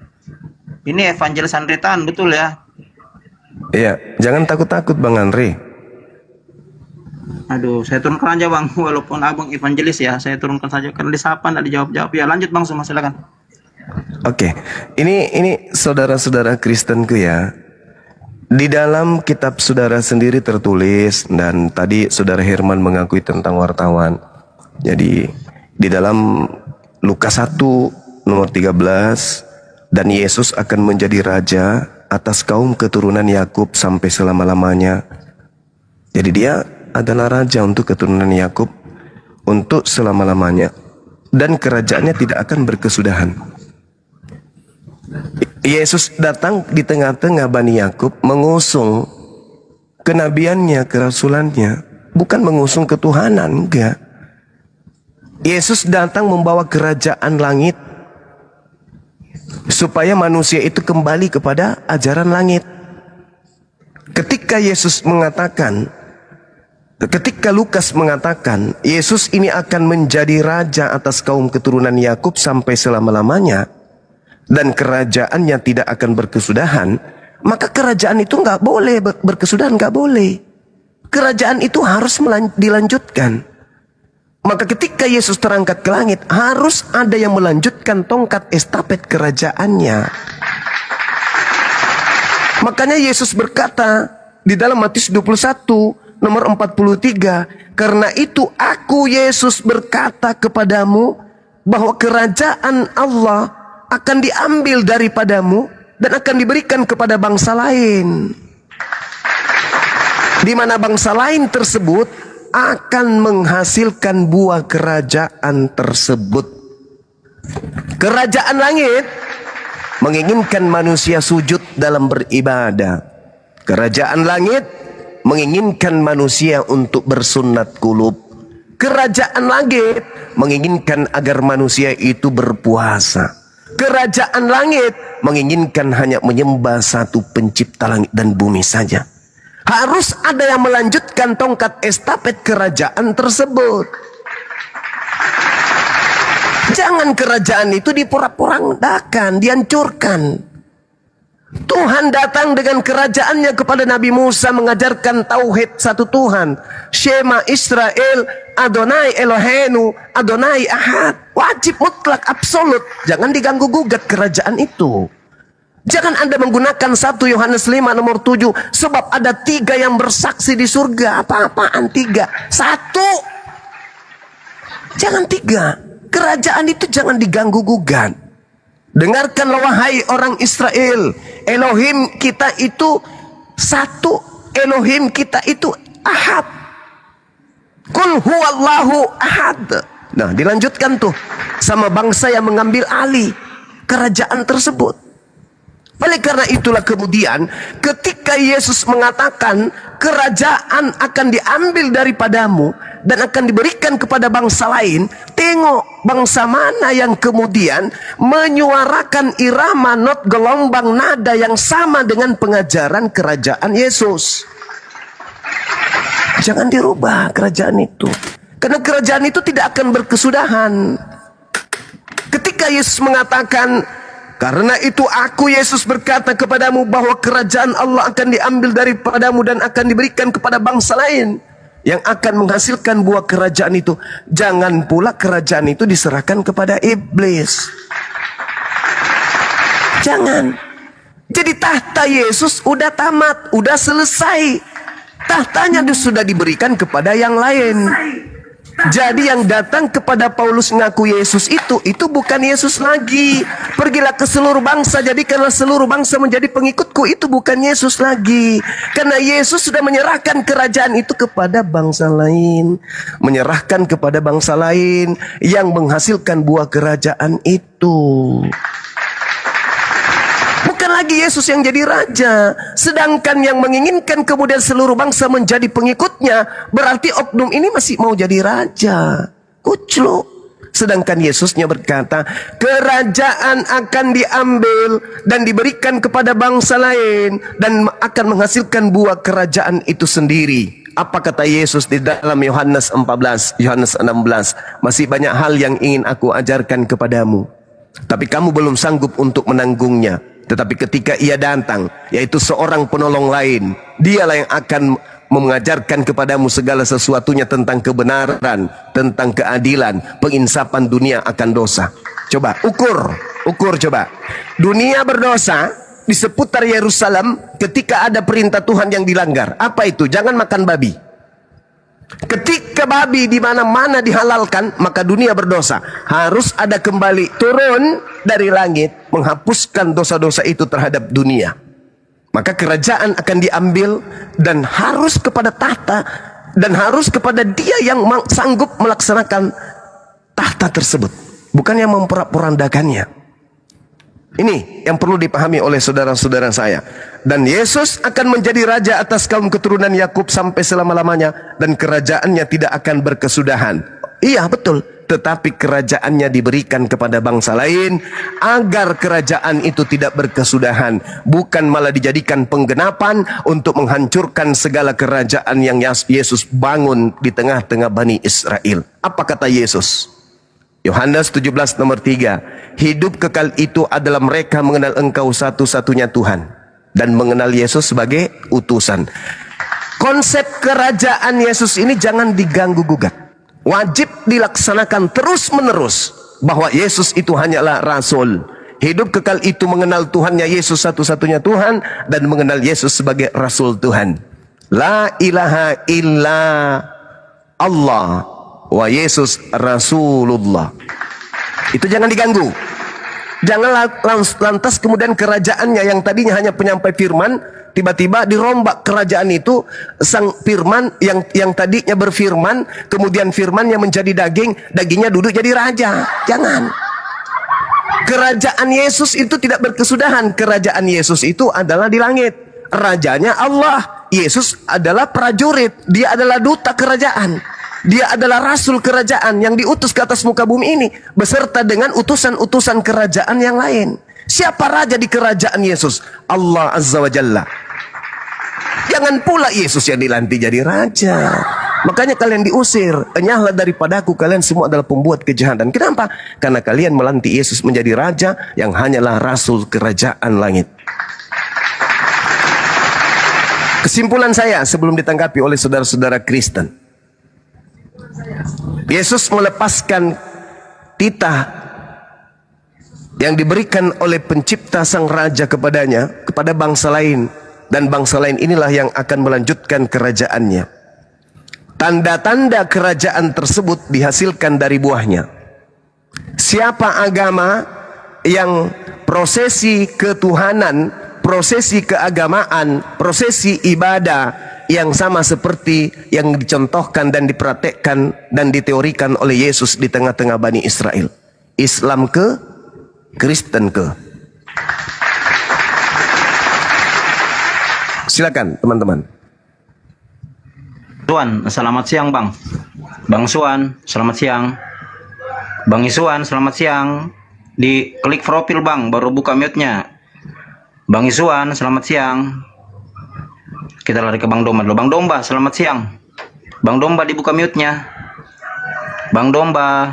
Ini Evangelis Andre Tan, betul ya? Iya, jangan takut-takut Bang Andre. Aduh, saya turunkan aja Bang, walaupun Abang evangelis ya, saya turunkan saja karena disapa tidak dijawab-jawab. Ya, lanjut Bang Suma, silakan. Oke. Ini saudara-saudara Kristenku ya. Di dalam kitab saudara sendiri tertulis, dan tadi saudara Herman mengakui tentang wartawan. Jadi di dalam Lukas 1 nomor 13, dan Yesus akan menjadi raja atas kaum keturunan Yakub sampai selama-lamanya. Jadi dia adalah raja untuk keturunan Yakub untuk selama-lamanya, dan kerajaannya tidak akan berkesudahan. Yesus datang di tengah-tengah Bani Yakub mengusung kenabiannya, kerasulannya, bukan mengusung ketuhanan, enggak. Yesus datang membawa kerajaan langit supaya manusia itu kembali kepada ajaran langit. Ketika Lukas mengatakan Yesus ini akan menjadi raja atas kaum keturunan Yakub sampai selama-lamanya, dan kerajaannya tidak akan berkesudahan, maka kerajaan itu nggak boleh berkesudahan, nggak boleh. Kerajaan itu harus dilanjutkan. Maka ketika Yesus terangkat ke langit, harus ada yang melanjutkan tongkat estafet kerajaannya. Makanya Yesus berkata di dalam Matius 21 nomor 43, karena itu aku Yesus berkata kepadamu bahwa kerajaan Allah akan diambil daripadamu dan akan diberikan kepada bangsa lain, di mana bangsa lain tersebut akan menghasilkan buah kerajaan tersebut. Kerajaan langit menginginkan manusia sujud dalam beribadah. Kerajaan langit menginginkan manusia untuk bersunat kulub. Kerajaan langit menginginkan agar manusia itu berpuasa. Kerajaan langit menginginkan hanya menyembah satu pencipta langit dan bumi saja. Harus ada yang melanjutkan tongkat estafet kerajaan tersebut. Jangan kerajaan itu diporak-porandakan, dihancurkan. Tuhan datang dengan kerajaannya kepada Nabi Musa, mengajarkan tauhid satu Tuhan. Shema Israel, Adonai Eloheinu, Adonai Ahad. Wajib mutlak absolut. Jangan diganggu gugat kerajaan itu. Jangan Anda menggunakan 1 Yohanes 5 nomor 7. Sebab ada 3 yang bersaksi di surga. Apa-apaan 3? 1. Jangan 3. Kerajaan itu jangan diganggu-gugat. Dengarkanlah wahai orang Israel. Elohim kita itu satu. Elohim kita itu ahad. Qul huwallahu ahad. Nah, dilanjutkan tuh sama bangsa yang mengambil alih kerajaan tersebut. Oleh karena itulah kemudian ketika Yesus mengatakan kerajaan akan diambil daripadamu dan akan diberikan kepada bangsa lain, tengok bangsa mana yang kemudian menyuarakan irama not gelombang nada yang sama dengan pengajaran kerajaan Yesus. Jangan dirubah kerajaan itu, karena kerajaan itu tidak akan berkesudahan. Ketika Yesus mengatakan, karena itu aku Yesus berkata kepadamu bahwa kerajaan Allah akan diambil daripadamu dan akan diberikan kepada bangsa lain yang akan menghasilkan buah kerajaan itu. Jangan pula kerajaan itu diserahkan kepada iblis. Jangan. Jadi tahta Yesus udah tamat, udah selesai. Tahtanya sudah diberikan kepada yang lain. Jadi yang datang kepada Paulus ngaku Yesus itu bukan Yesus lagi. Pergilah ke seluruh bangsa, jadikanlah seluruh bangsa menjadi pengikutku. Itu bukan Yesus lagi. Karena Yesus sudah menyerahkan kerajaan itu kepada bangsa lain. Menyerahkan kepada bangsa lain yang menghasilkan buah kerajaan itu. Bukan lagi Yesus yang jadi raja. Sedangkan yang menginginkan kemudian seluruh bangsa menjadi pengikutnya, berarti oknum ini masih mau jadi raja. Kucluk. Sedangkan Yesusnya berkata, kerajaan akan diambil dan diberikan kepada bangsa lain dan akan menghasilkan buah kerajaan itu sendiri. Apa kata Yesus di dalam Yohanes 14, Yohanes 16? Masih banyak hal yang ingin aku ajarkan kepadamu, tapi kamu belum sanggup untuk menanggungnya. Tetapi ketika ia datang, yaitu seorang penolong lain, dialah yang akan mengajarkan kepadamu segala sesuatunya tentang kebenaran, tentang keadilan, penginsapan dunia akan dosa. Coba ukur coba. Dunia berdosa di seputar Yerusalem ketika ada perintah Tuhan yang dilanggar. Apa itu? Jangan makan babi. Ketika babi di mana-mana dihalalkan, maka dunia berdosa. Harus ada kembali turun dari langit menghapuskan dosa-dosa itu terhadap dunia. Maka kerajaan akan diambil dan harus kepada tahta dan harus kepada dia yang sanggup melaksanakan tahta tersebut, bukan yang memporak-porandakannya. Ini yang perlu dipahami oleh saudara-saudara saya. Dan Yesus akan menjadi raja atas kaum keturunan Yakub sampai selama-lamanya, dan kerajaannya tidak akan berkesudahan. Iya betul, tetapi kerajaannya diberikan kepada bangsa lain agar kerajaan itu tidak berkesudahan, bukan malah dijadikan penggenapan untuk menghancurkan segala kerajaan yang Yesus bangun di tengah-tengah Bani Israel. Apa kata Yesus? Yohanes 17 nomor 3. Hidup kekal itu adalah mereka mengenal Engkau satu-satunya Tuhan dan mengenal Yesus sebagai utusan. Konsep kerajaan Yesus ini jangan diganggu-gugat. Wajib dilaksanakan terus-menerus bahwa Yesus itu hanyalah rasul. Hidup kekal itu mengenal Tuhannya Yesus satu-satunya Tuhan dan mengenal Yesus sebagai rasul Tuhan. La ilaha illa Allah wa Yesus Rasulullah. Itu jangan diganggu. Jangan lantas kemudian kerajaannya yang tadinya hanya penyampai firman, tiba-tiba dirombak kerajaan itu. Sang firman yang tadinya berfirman, kemudian firmannya menjadi daging, dagingnya duduk jadi raja. Jangan. Kerajaan Yesus itu tidak berkesudahan. Kerajaan Yesus itu adalah di langit. Rajanya Allah. Yesus adalah prajurit. Dia adalah duta kerajaan. Dia adalah rasul kerajaan yang diutus ke atas muka bumi ini beserta dengan utusan-utusan kerajaan yang lain. Siapa raja di kerajaan Yesus? Allah Azza wa Jalla. Jangan pula Yesus yang dilantik jadi raja. Makanya kalian diusir. Enyahlah daripadaku, kalian semua adalah pembuat kejahatan. Kenapa? Karena kalian melantik Yesus menjadi raja yang hanyalah rasul kerajaan langit. Kesimpulan saya sebelum ditanggapi oleh saudara-saudara Kristen, Yesus melepaskan titah yang diberikan oleh pencipta sang raja kepadanya, kepada bangsa lain, dan bangsa lain inilah yang akan melanjutkan kerajaannya. Tanda-tanda kerajaan tersebut dihasilkan dari buahnya. Siapa agama yang prosesi ketuhanan, prosesi keagamaan, prosesi ibadah yang sama seperti yang dicontohkan dan dipraktekkan dan diteorikan oleh Yesus di tengah-tengah Bani Israel. Islam ke, Kristen ke. Silakan teman-teman. Suan, selamat siang Bang. Bang Suan, selamat siang. Bang Isuan, selamat siang. Di klik profil Bang, baru buka mute-nya. Bang Isuan, selamat siang. Kita lari ke Bang Domba dulu. Bang Domba, selamat siang. Bang Domba dibuka mute-nya. Bang Domba.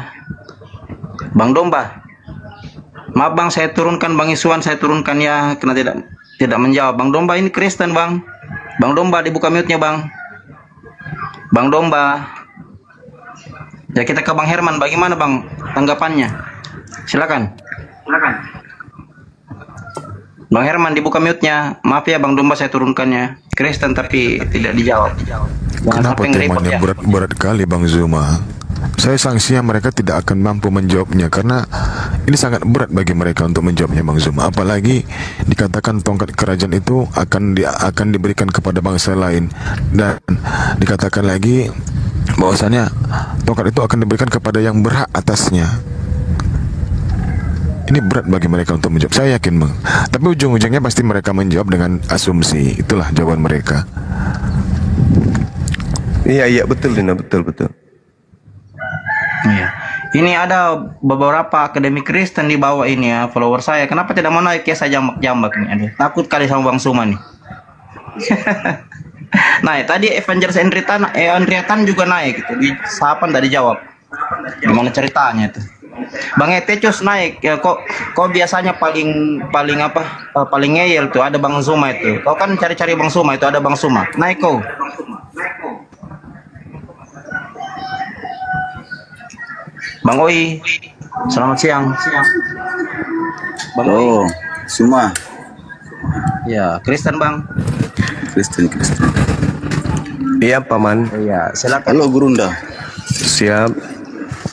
Bang Domba. Maaf Bang, saya turunkan Bang Isuan, saya turunkan ya, karena tidak menjawab. Bang Domba ini Kristen Bang. Bang Domba dibuka mute-nya Bang. Bang Domba. Ya kita ke Bang Herman, bagaimana Bang tanggapannya? Silakan. Silakan. Bang Herman dibuka mute-nya. Maaf ya Bang Domba, saya turunkannya. Kristen tapi tidak dijawab. Kenapa temanya berat kali Bang Zuma? Saya sanksinya mereka tidak akan mampu menjawabnya karena ini sangat berat bagi mereka untuk menjawabnya Bang Zuma. Apalagi dikatakan tongkat kerajaan itu akan diberikan kepada bangsa lain, dan dikatakan lagi bahwasanya tongkat itu akan diberikan kepada yang berhak atasnya. Ini berat bagi mereka untuk menjawab, saya yakin Bang. Tapi ujung-ujungnya pasti mereka menjawab dengan asumsi. Itulah jawaban mereka. Iya betul Dina, betul. Iya. Ini ada beberapa akademi Kristen di bawah ini ya, follower saya. Kenapa tidak mau naik ya, saya jambak-jambak nih. Aduh, takut kali sama Bang Suma nih. Nah, tadi Evangelis Andriatan juga naik gitu. Di sahapan tadi jawab. Gimana ceritanya itu? Bang Etecus naik ya, kok biasanya paling ngeyel tuh ada Bang Suma itu. Kau kan cari-cari Bang Suma, itu ada Bang Suma. Naik kau. Bang Oi, selamat siang. Bang Oi. Suma. Ya, Kristen Bang. Kristen. Iya Paman. Iya, silakan. Halo Gurunda. Siap.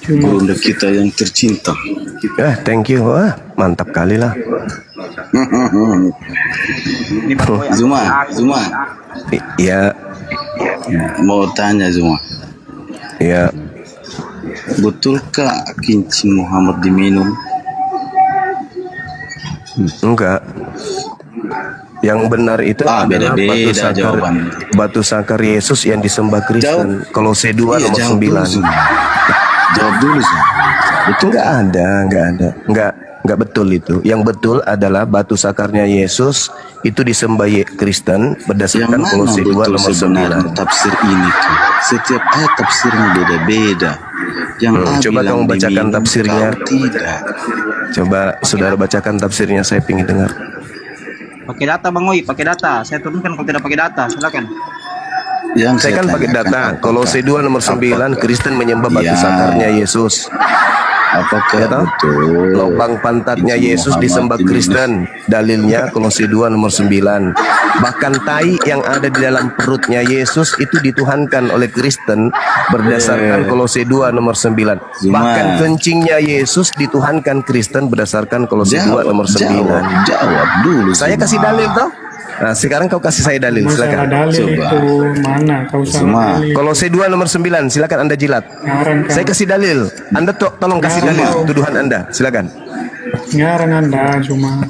Gurunda kita yang tercinta. Thank you. Mantap kali lah. Zuma. Iya. Mau tanya Zuma. Iya. Betulkah kincing Muhammad diminum? Enggak. Yang benar itu adalah batu sakar Yesus yang disembah Kristen. Kolose 2 nomor 9. Jawab dulu sih. Itu enggak betul itu. Yang betul adalah batu sakarnya Yesus itu disembah Kristen berdasarkan Kolose 2 nomor 9. Tafsir ini tuh. Setiap ayat tafsirnya beda-beda. Coba kamu bacakan tafsirnya. Coba saudara bacakan tafsirnya, saya ingin dengar. Pakai data Bang Oi, pakai data. Saya turunkan kalau tidak pakai data, silakan. Saya kan pakai data. Kolose 2 nomor 9, Kristen menyembah batu sakarnya Yesus. Apakah betul lubang pantatnya Yesus disembah Kristen? Dalilnya Kolose 2 nomor 9. Bahkan tai yang ada di dalam perutnya Yesus itu dituhankan oleh Kristen berdasarkan Kolose 2 nomor 9. Bahkan kencingnya Yesus dituhankan Kristen berdasarkan Kolose 2 nomor 9. Jawab dulu. Saya kasih dalil toh. Nah, sekarang kau kasih saya dalil, silakan. Dalil itu mana kau salah dalil. Kolose 2 nomor 9, silakan Anda jilat. Saya kasih dalil. Anda tolong kasih dalil tuduhan Anda, silakan. Ngarang Anda cuma.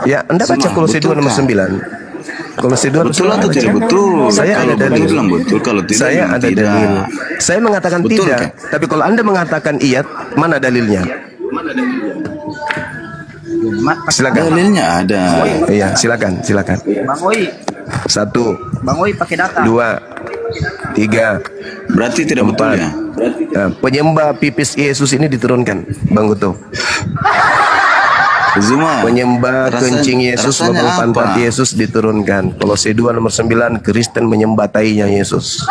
Ya, Anda baca Kolose 2 nomor 9. Kolose 2 betul atau tidak betul? Saya ada dalil. Betul, kalau tidak, saya ada dalil. Saya mengatakan betul, tidak, tapi kalau Anda mengatakan iya, mana dalilnya? Silakan. Dalilnya ada. Iya, silakan. Bang Oi. 1. Bang Oi pakai data. 2, 3. Berarti tidak 4. Betul ya? Nah, penyembah pipis Yesus ini diturunkan, Bang Guto. Zuma. Penyembah kencing Yesus, lubang pantat Yesus diturunkan. Kolose 2 nomor 9, Kristen menyembah tainya Yesus.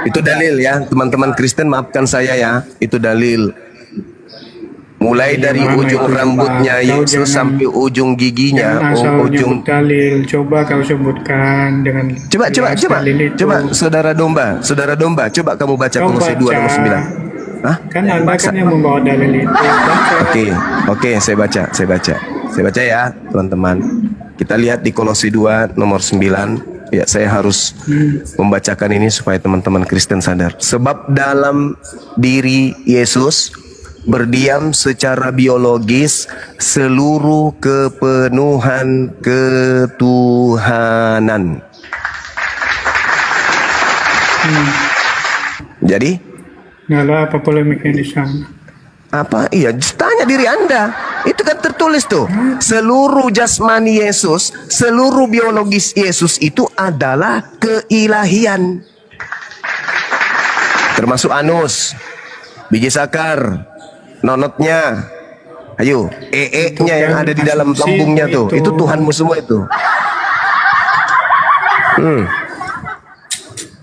Itu dalil ya, teman-teman Kristen, maafkan saya ya. Itu dalil. mulai dari ujung rambutnya Yesus sampai ujung giginya, ujung dalil. Coba kau sebutkan dengan coba saudara domba, coba kamu baca Kolose 2 ayat 9. Hah? Kan Anda kan yang membawa dalil itu. Oke, saya baca ya, teman-teman. Kita lihat di Kolose 2 nomor 9. Ya, saya harus membacakan ini supaya teman-teman Kristen sadar. Sebab dalam diri Yesus berdiam secara biologis seluruh kepenuhan ketuhanan. Jadi? Nah, apa polemiknya di sana? Apa? Iya, tanya diri Anda. Itu kan tertulis tuh. Seluruh jasmani Yesus, seluruh biologis Yesus itu adalah keilahian. Termasuk anus, biji sakar, nonotnya, ayo, nya yang ada di dalam lambungnya tuh, itu Tuhanmu semua itu.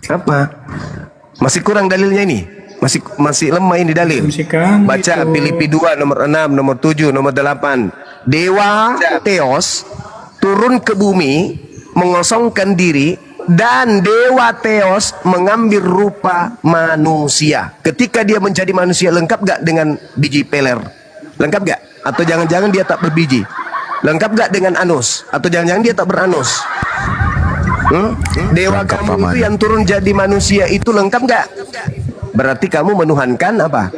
Apa? Masih kurang dalilnya ini? Masih lemah ini dalil. Baca Filipi 2 nomor 6, nomor 7, nomor 8. Dewa Theos turun ke bumi, mengosongkan diri, dan Dewa Theos mengambil rupa manusia. Ketika dia menjadi manusia, lengkap gak dengan biji peler? Lengkap gak? Atau jangan-jangan dia tak berbiji? Lengkap gak dengan anus? Atau jangan-jangan dia tak beranus? Dewa kamu itu yang turun jadi manusia itu lengkap gak? Berarti kamu menuhankan apa?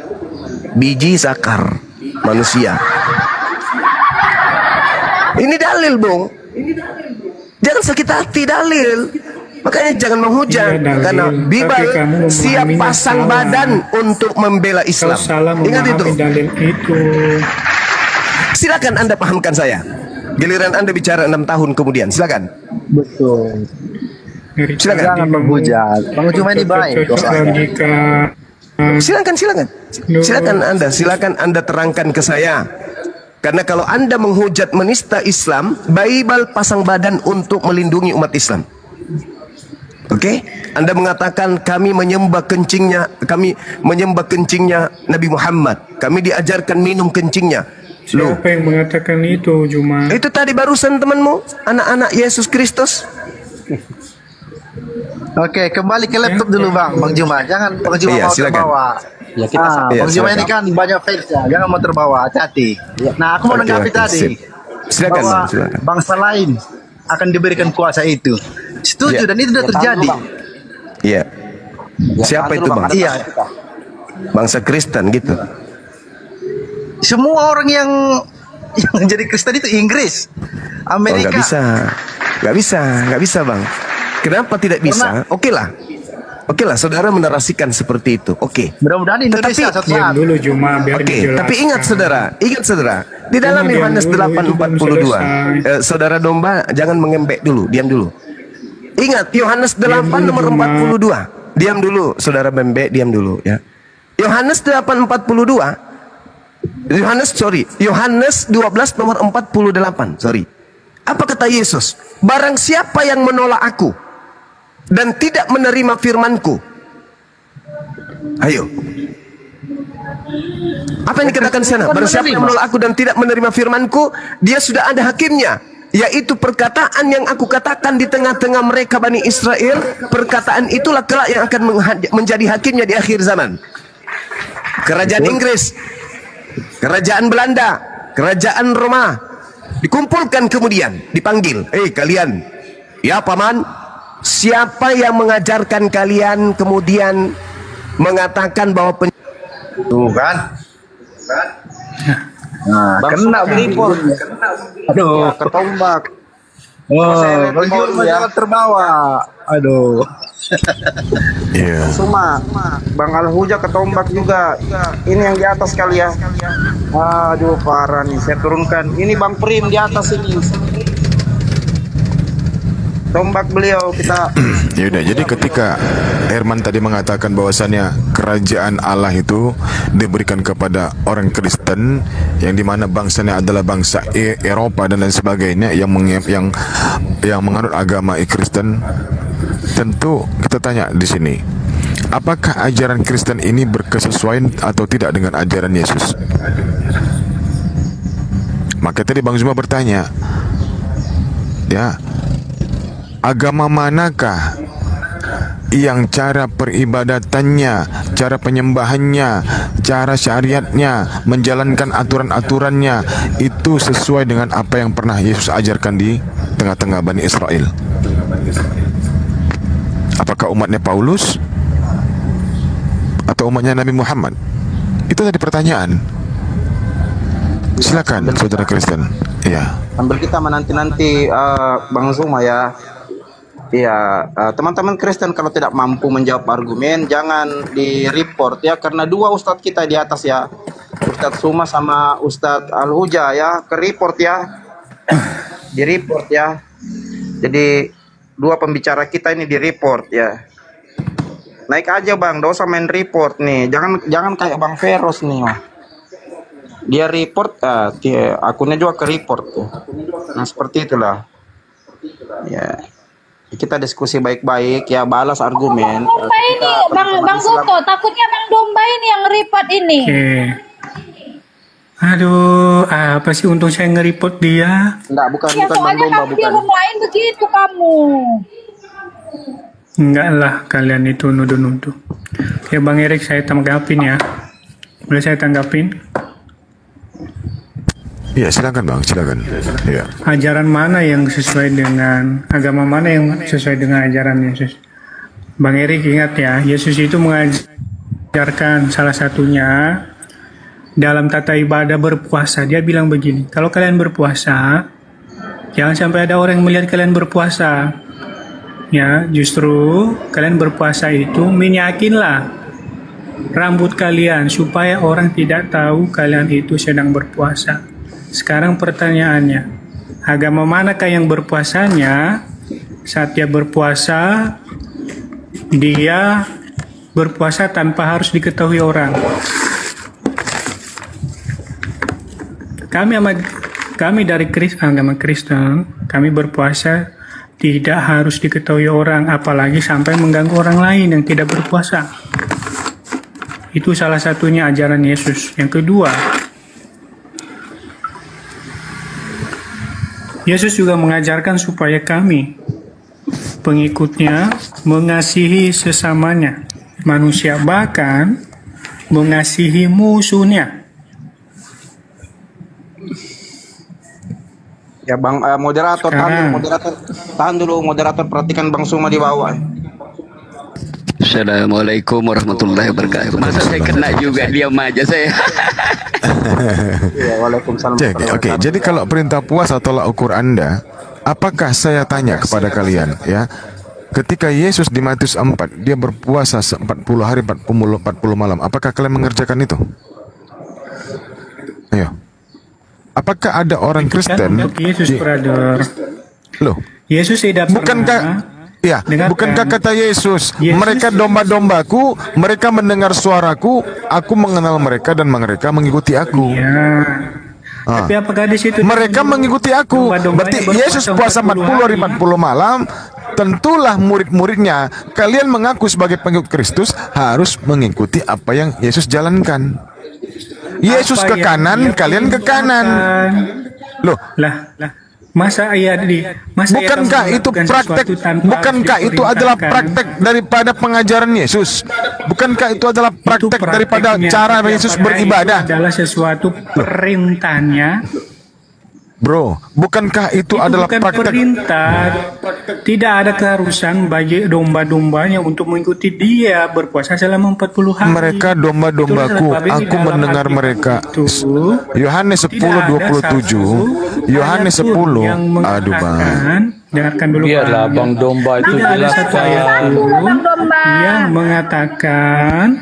Biji sakar manusia. Ini dalil, Bung. Jangan sakit hati dalil. Makanya jangan menghujat, karena Bible siap pasang badan untuk membela Islam. Ingat itu. Silakan Anda pahamkan saya. Giliran Anda bicara 6 tahun kemudian, silakan. Betul. Silakan. Jangan menghujat. Bang cuma ini baik. Silakan Anda terangkan ke saya. Karena kalau Anda menghujat menista Islam, Bible pasang badan untuk melindungi umat Islam. Oke? Anda mengatakan kami menyembah kencingnya Nabi Muhammad. Kami diajarkan minum kencingnya. Siapa yang mengatakan itu, Juma? Itu tadi barusan temanmu, anak-anak Yesus Kristus. Oke, kembali ke laptop dulu Bang Juma. Jangan Bang Juma mau terbawa. Ya kita Bang Juma ini kan banyak fans ya. Jangan mau terbawa, hati-hati. Nah, aku mau menanggapi tadi. Silakan. Bangsa lain akan diberikan kuasa itu. Setuju dan itu sudah terjadi. Iya. Siapa itu Bang? Iya. Bangsa Kristen gitu. Semua orang yang jadi Kristen itu Inggris, Amerika. Nggak bisa Bang. Kenapa tidak bisa? Oke lah, saudara menarasikan seperti itu. Oke. Mudah-mudahan Indonesia suatu saat. Dulu Juma biar Tapi ingat saudara, di dalam Yohanes 8:42, saudara domba jangan mengembek dulu, diam dulu. Ingat Yohanes 8 nomor 42. Diam dulu, saudara membek, diam dulu ya. Yohanes 8:42. Yohanes 12 nomor 48. Apa kata Yesus? Barang siapa yang menolak aku dan tidak menerima firmanku. Ayo. Apa yang dikatakan di sana? Barang siapa yang menolak aku dan tidak menerima firmanku, dia sudah ada hakimnya, yaitu perkataan yang aku katakan di tengah-tengah mereka Bani Israel. Perkataan itulah kelak yang akan menjadi hakimnya di akhir zaman. Kerajaan Inggris, kerajaan Belanda, kerajaan Roma dikumpulkan, kemudian dipanggil, kalian, ya paman, siapa yang mengajarkan kalian kemudian mengatakan bahwa tuh kan? Nah, kena belipor. Aduh, ketombak. Jangan terbawa. Aduh. Iya. Suma, Bang Al-Huja ketombak juga. Ini yang di atas kali ya. Aduh, parah nih. Saya turunkan. Ini Bang Prim di atas ini. Tombak beliau kita. Yaudah, jadi ketika Herman tadi mengatakan bahwasannya kerajaan Allah itu diberikan kepada orang Kristen, yang dimana bangsanya adalah bangsa Eropa dan lain sebagainya, yang menganut agama Kristen, tentu kita tanya di sini, apakah ajaran Kristen ini berkesesuaian atau tidak dengan ajaran Yesus? Maka tadi Bang Zuma bertanya, ya, agama manakah yang cara peribadatannya, cara penyembahannya, cara syariatnya, menjalankan aturan-aturannya itu sesuai dengan apa yang pernah Yesus ajarkan di tengah-tengah Bani Israel? Apakah umatnya Paulus atau umatnya Nabi Muhammad? Itu tadi pertanyaan. Silakan saudara Kristen. Ya. Sambil kita menanti-nanti Bang Zuma ya. Ya, teman-teman Kristen kalau tidak mampu menjawab argumen jangan di-report ya, karena dua ustadz kita di atas ya, Ustadz Zuma sama Ustadz Al-Huja ya, ke-report ya, di-report ya. Jadi dua pembicara kita ini di-report ya. Naik aja Bang, gak usah main report nih, jangan kayak Bang Feros nih. Dia report, akunnya juga ke-report tuh. Nah seperti itulah. Ya. Kita diskusi baik-baik ya, balas argumen. Domba ini, Bang Goto, takutnya Bang Domba ini yang report ini. Aduh, apa sih untung saya nge-report dia? Enggak, bukan Ya, Bang Domba, kamu di bukan. room lain begitu kamu. Enggak lah, kalian itu nuduh-nuduh. Ya Bang Erik, saya tanggapin ya. Boleh saya tanggapin? Iya, silakan Bang, silakan. Iya. Ajaran mana yang sesuai dengan, agama mana yang sesuai dengan ajaran Yesus? Bang Erik ingat ya, Yesus itu mengajarkan salah satunya dalam tata ibadah berpuasa. Dia bilang begini, kalau kalian berpuasa, jangan sampai ada orang yang melihat kalian berpuasa. Ya, justru kalian berpuasa itu minyakinlah rambut kalian supaya orang tidak tahu kalian itu sedang berpuasa. Sekarang pertanyaannya, agama manakah yang berpuasanya saat dia berpuasa, dia berpuasa tanpa harus diketahui orang? Kami dari agama Kristen, kami berpuasa tidak harus diketahui orang, apalagi sampai mengganggu orang lain yang tidak berpuasa. Itu salah satunya ajaran Yesus. Yang kedua, Yesus juga mengajarkan supaya kami, pengikutnya, mengasihi sesamanya, manusia, bahkan mengasihi musuhnya. Ya Bang, moderator, tahan dulu, moderator perhatikan Bang Zuma di bawah. Assalamualaikum warahmatullahi wabarakatuh. Masa saya kena juga, diam aja saya. Ya, waalaikumsalam. Oke, jadi kalau perintah puasa tolak ukur Anda, apakah saya tanya kepada kalian ya, ketika Yesus di Matius 4 dia berpuasa 40 hari 40 malam, apakah kalian mengerjakan itu? Ayo. Apakah ada orang Kristen Yesus, brother. Loh, Yesus tidak pernah. Ya, bukankah kata Yesus, mereka domba-dombaku, mereka mendengar suaraku, aku mengenal mereka dan mereka mengikuti aku. Ya. Tapi apakah di situ mereka mengikuti aku? Berarti Yesus puasa 40 hari 40 malam, tentulah murid-muridnya, kalian mengaku sebagai pengikut Kristus harus mengikuti apa yang Yesus jalankan. Yesus ke kanan, kalian ke kanan. Loh, masa bukankah itu praktek? Bukankah itu adalah praktek daripada pengajaran Yesus? Bukankah itu adalah praktek daripada cara Yesus beribadah? Adalah sesuatu perintahnya. Bro, bukankah itu adalah bukan praktek? Perintah. Tidak ada keharusan bagi domba-dombanya untuk mengikuti dia berpuasa selama 40 hari. Mereka domba-dombaku, aku mendengar mereka. Yohanes 10:27. Yohanes 10. Aduh Bang. Dengarkan dulu. Biarlah Bang Domba itu tidak ada satu ayat yang mengatakan.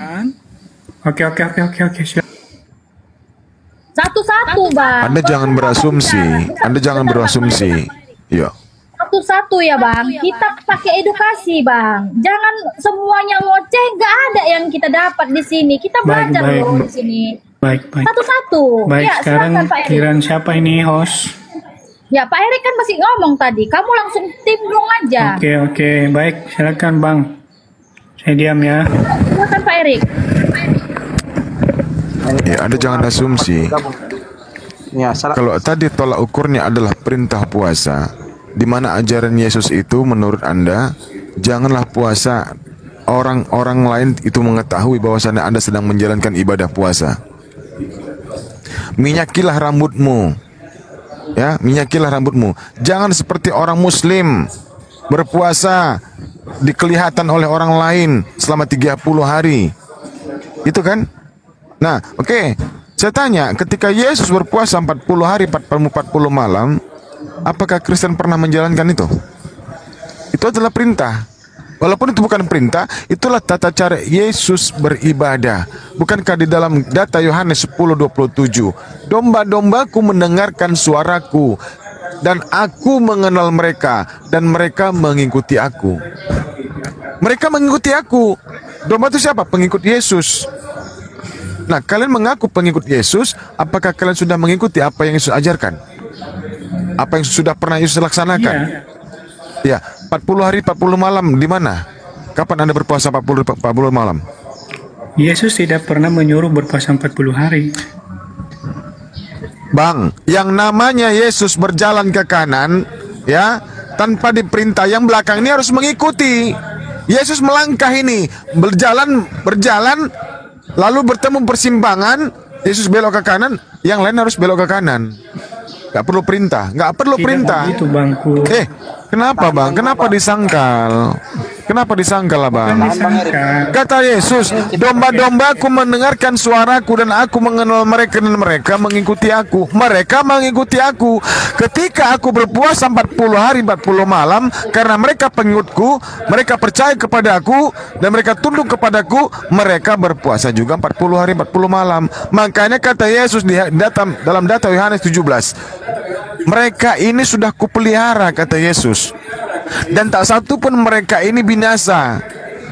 Oke. Satu-satu, Bang. Anda jangan berasumsi. Ya. Satu-satu ya, Bang. Kita pakai edukasi, Bang. Jangan semuanya ngoceh, nggak ada yang kita dapat di sini. Kita belajar loh di sini. Baik. Satu-satu. Baik, Ya, sekarang silakan, Pak Erik. kiran siapa ini host? Ya, Pak Erik kan masih ngomong tadi. Kamu langsung timbrung aja. Oke. Baik, silakan Bang. Saya diam ya. Silakan Pak Erik. Ya, Anda jangan asumsi. Ya, salah. Kalau tadi tolak ukurnya adalah perintah puasa, di mana ajaran Yesus itu menurut Anda, janganlah puasa orang-orang lain itu mengetahui bahwasannya Anda sedang menjalankan ibadah puasa. Minyakilah rambutmu. Ya, minyakilah rambutmu. Jangan seperti orang muslim berpuasa dikelihatan oleh orang lain selama 30 hari. Itu kan? Nah, oke. Saya tanya, ketika Yesus berpuasa 40 hari 40 malam, apakah Kristen pernah menjalankan itu? Itu adalah perintah. Walaupun itu bukan perintah, itulah tata cara Yesus beribadah. Bukankah di dalam data Yohanes 10:27, domba-dombaku mendengarkan suaraku, dan aku mengenal mereka, dan mereka mengikuti aku. Mereka mengikuti aku. Domba itu siapa? Pengikut Yesus. Nah, kalian mengaku pengikut Yesus, apakah kalian sudah mengikuti apa yang Yesus ajarkan? Apa yang sudah pernah Yesus laksanakan? Ya, 40 hari 40 malam di mana? Kapan Anda berpuasa 40 malam? Yesus tidak pernah menyuruh berpuasa 40 hari. Bang, yang namanya Yesus berjalan ke kanan, ya, tanpa diperintah, yang belakang ini harus mengikuti. Yesus melangkah ini, berjalan, lalu bertemu persimpangan, Yesus belok ke kanan, yang lain harus belok ke kanan. Gak perlu perintah, gak perlu perintah. Itu bangku. Kenapa bang? Kenapa disangkal? Kenapa disangkal lah bang? Kata Yesus, domba-dombaku mendengarkan suaraku dan aku mengenal mereka dan mereka mengikuti aku. Mereka mengikuti aku. Ketika aku berpuasa 40 hari 40 malam, karena mereka pengikutku, mereka percaya kepada aku dan mereka tunduk kepadaku, mereka berpuasa juga 40 hari 40 malam. Makanya kata Yesus dalam data Yohanes 17, mereka ini sudah kupelihara, kata Yesus, dan tak satu pun mereka ini binasa,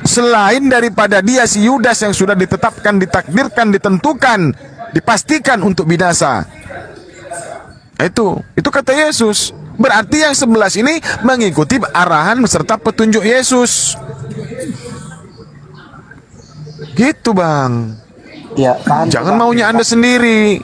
selain daripada dia si Yudas yang sudah ditetapkan, ditakdirkan, ditentukan, dipastikan untuk binasa. Itu kata Yesus. Berarti yang 11 ini mengikuti arahan serta petunjuk Yesus. Gitu bang. Ya, jangan maunya Anda sendiri.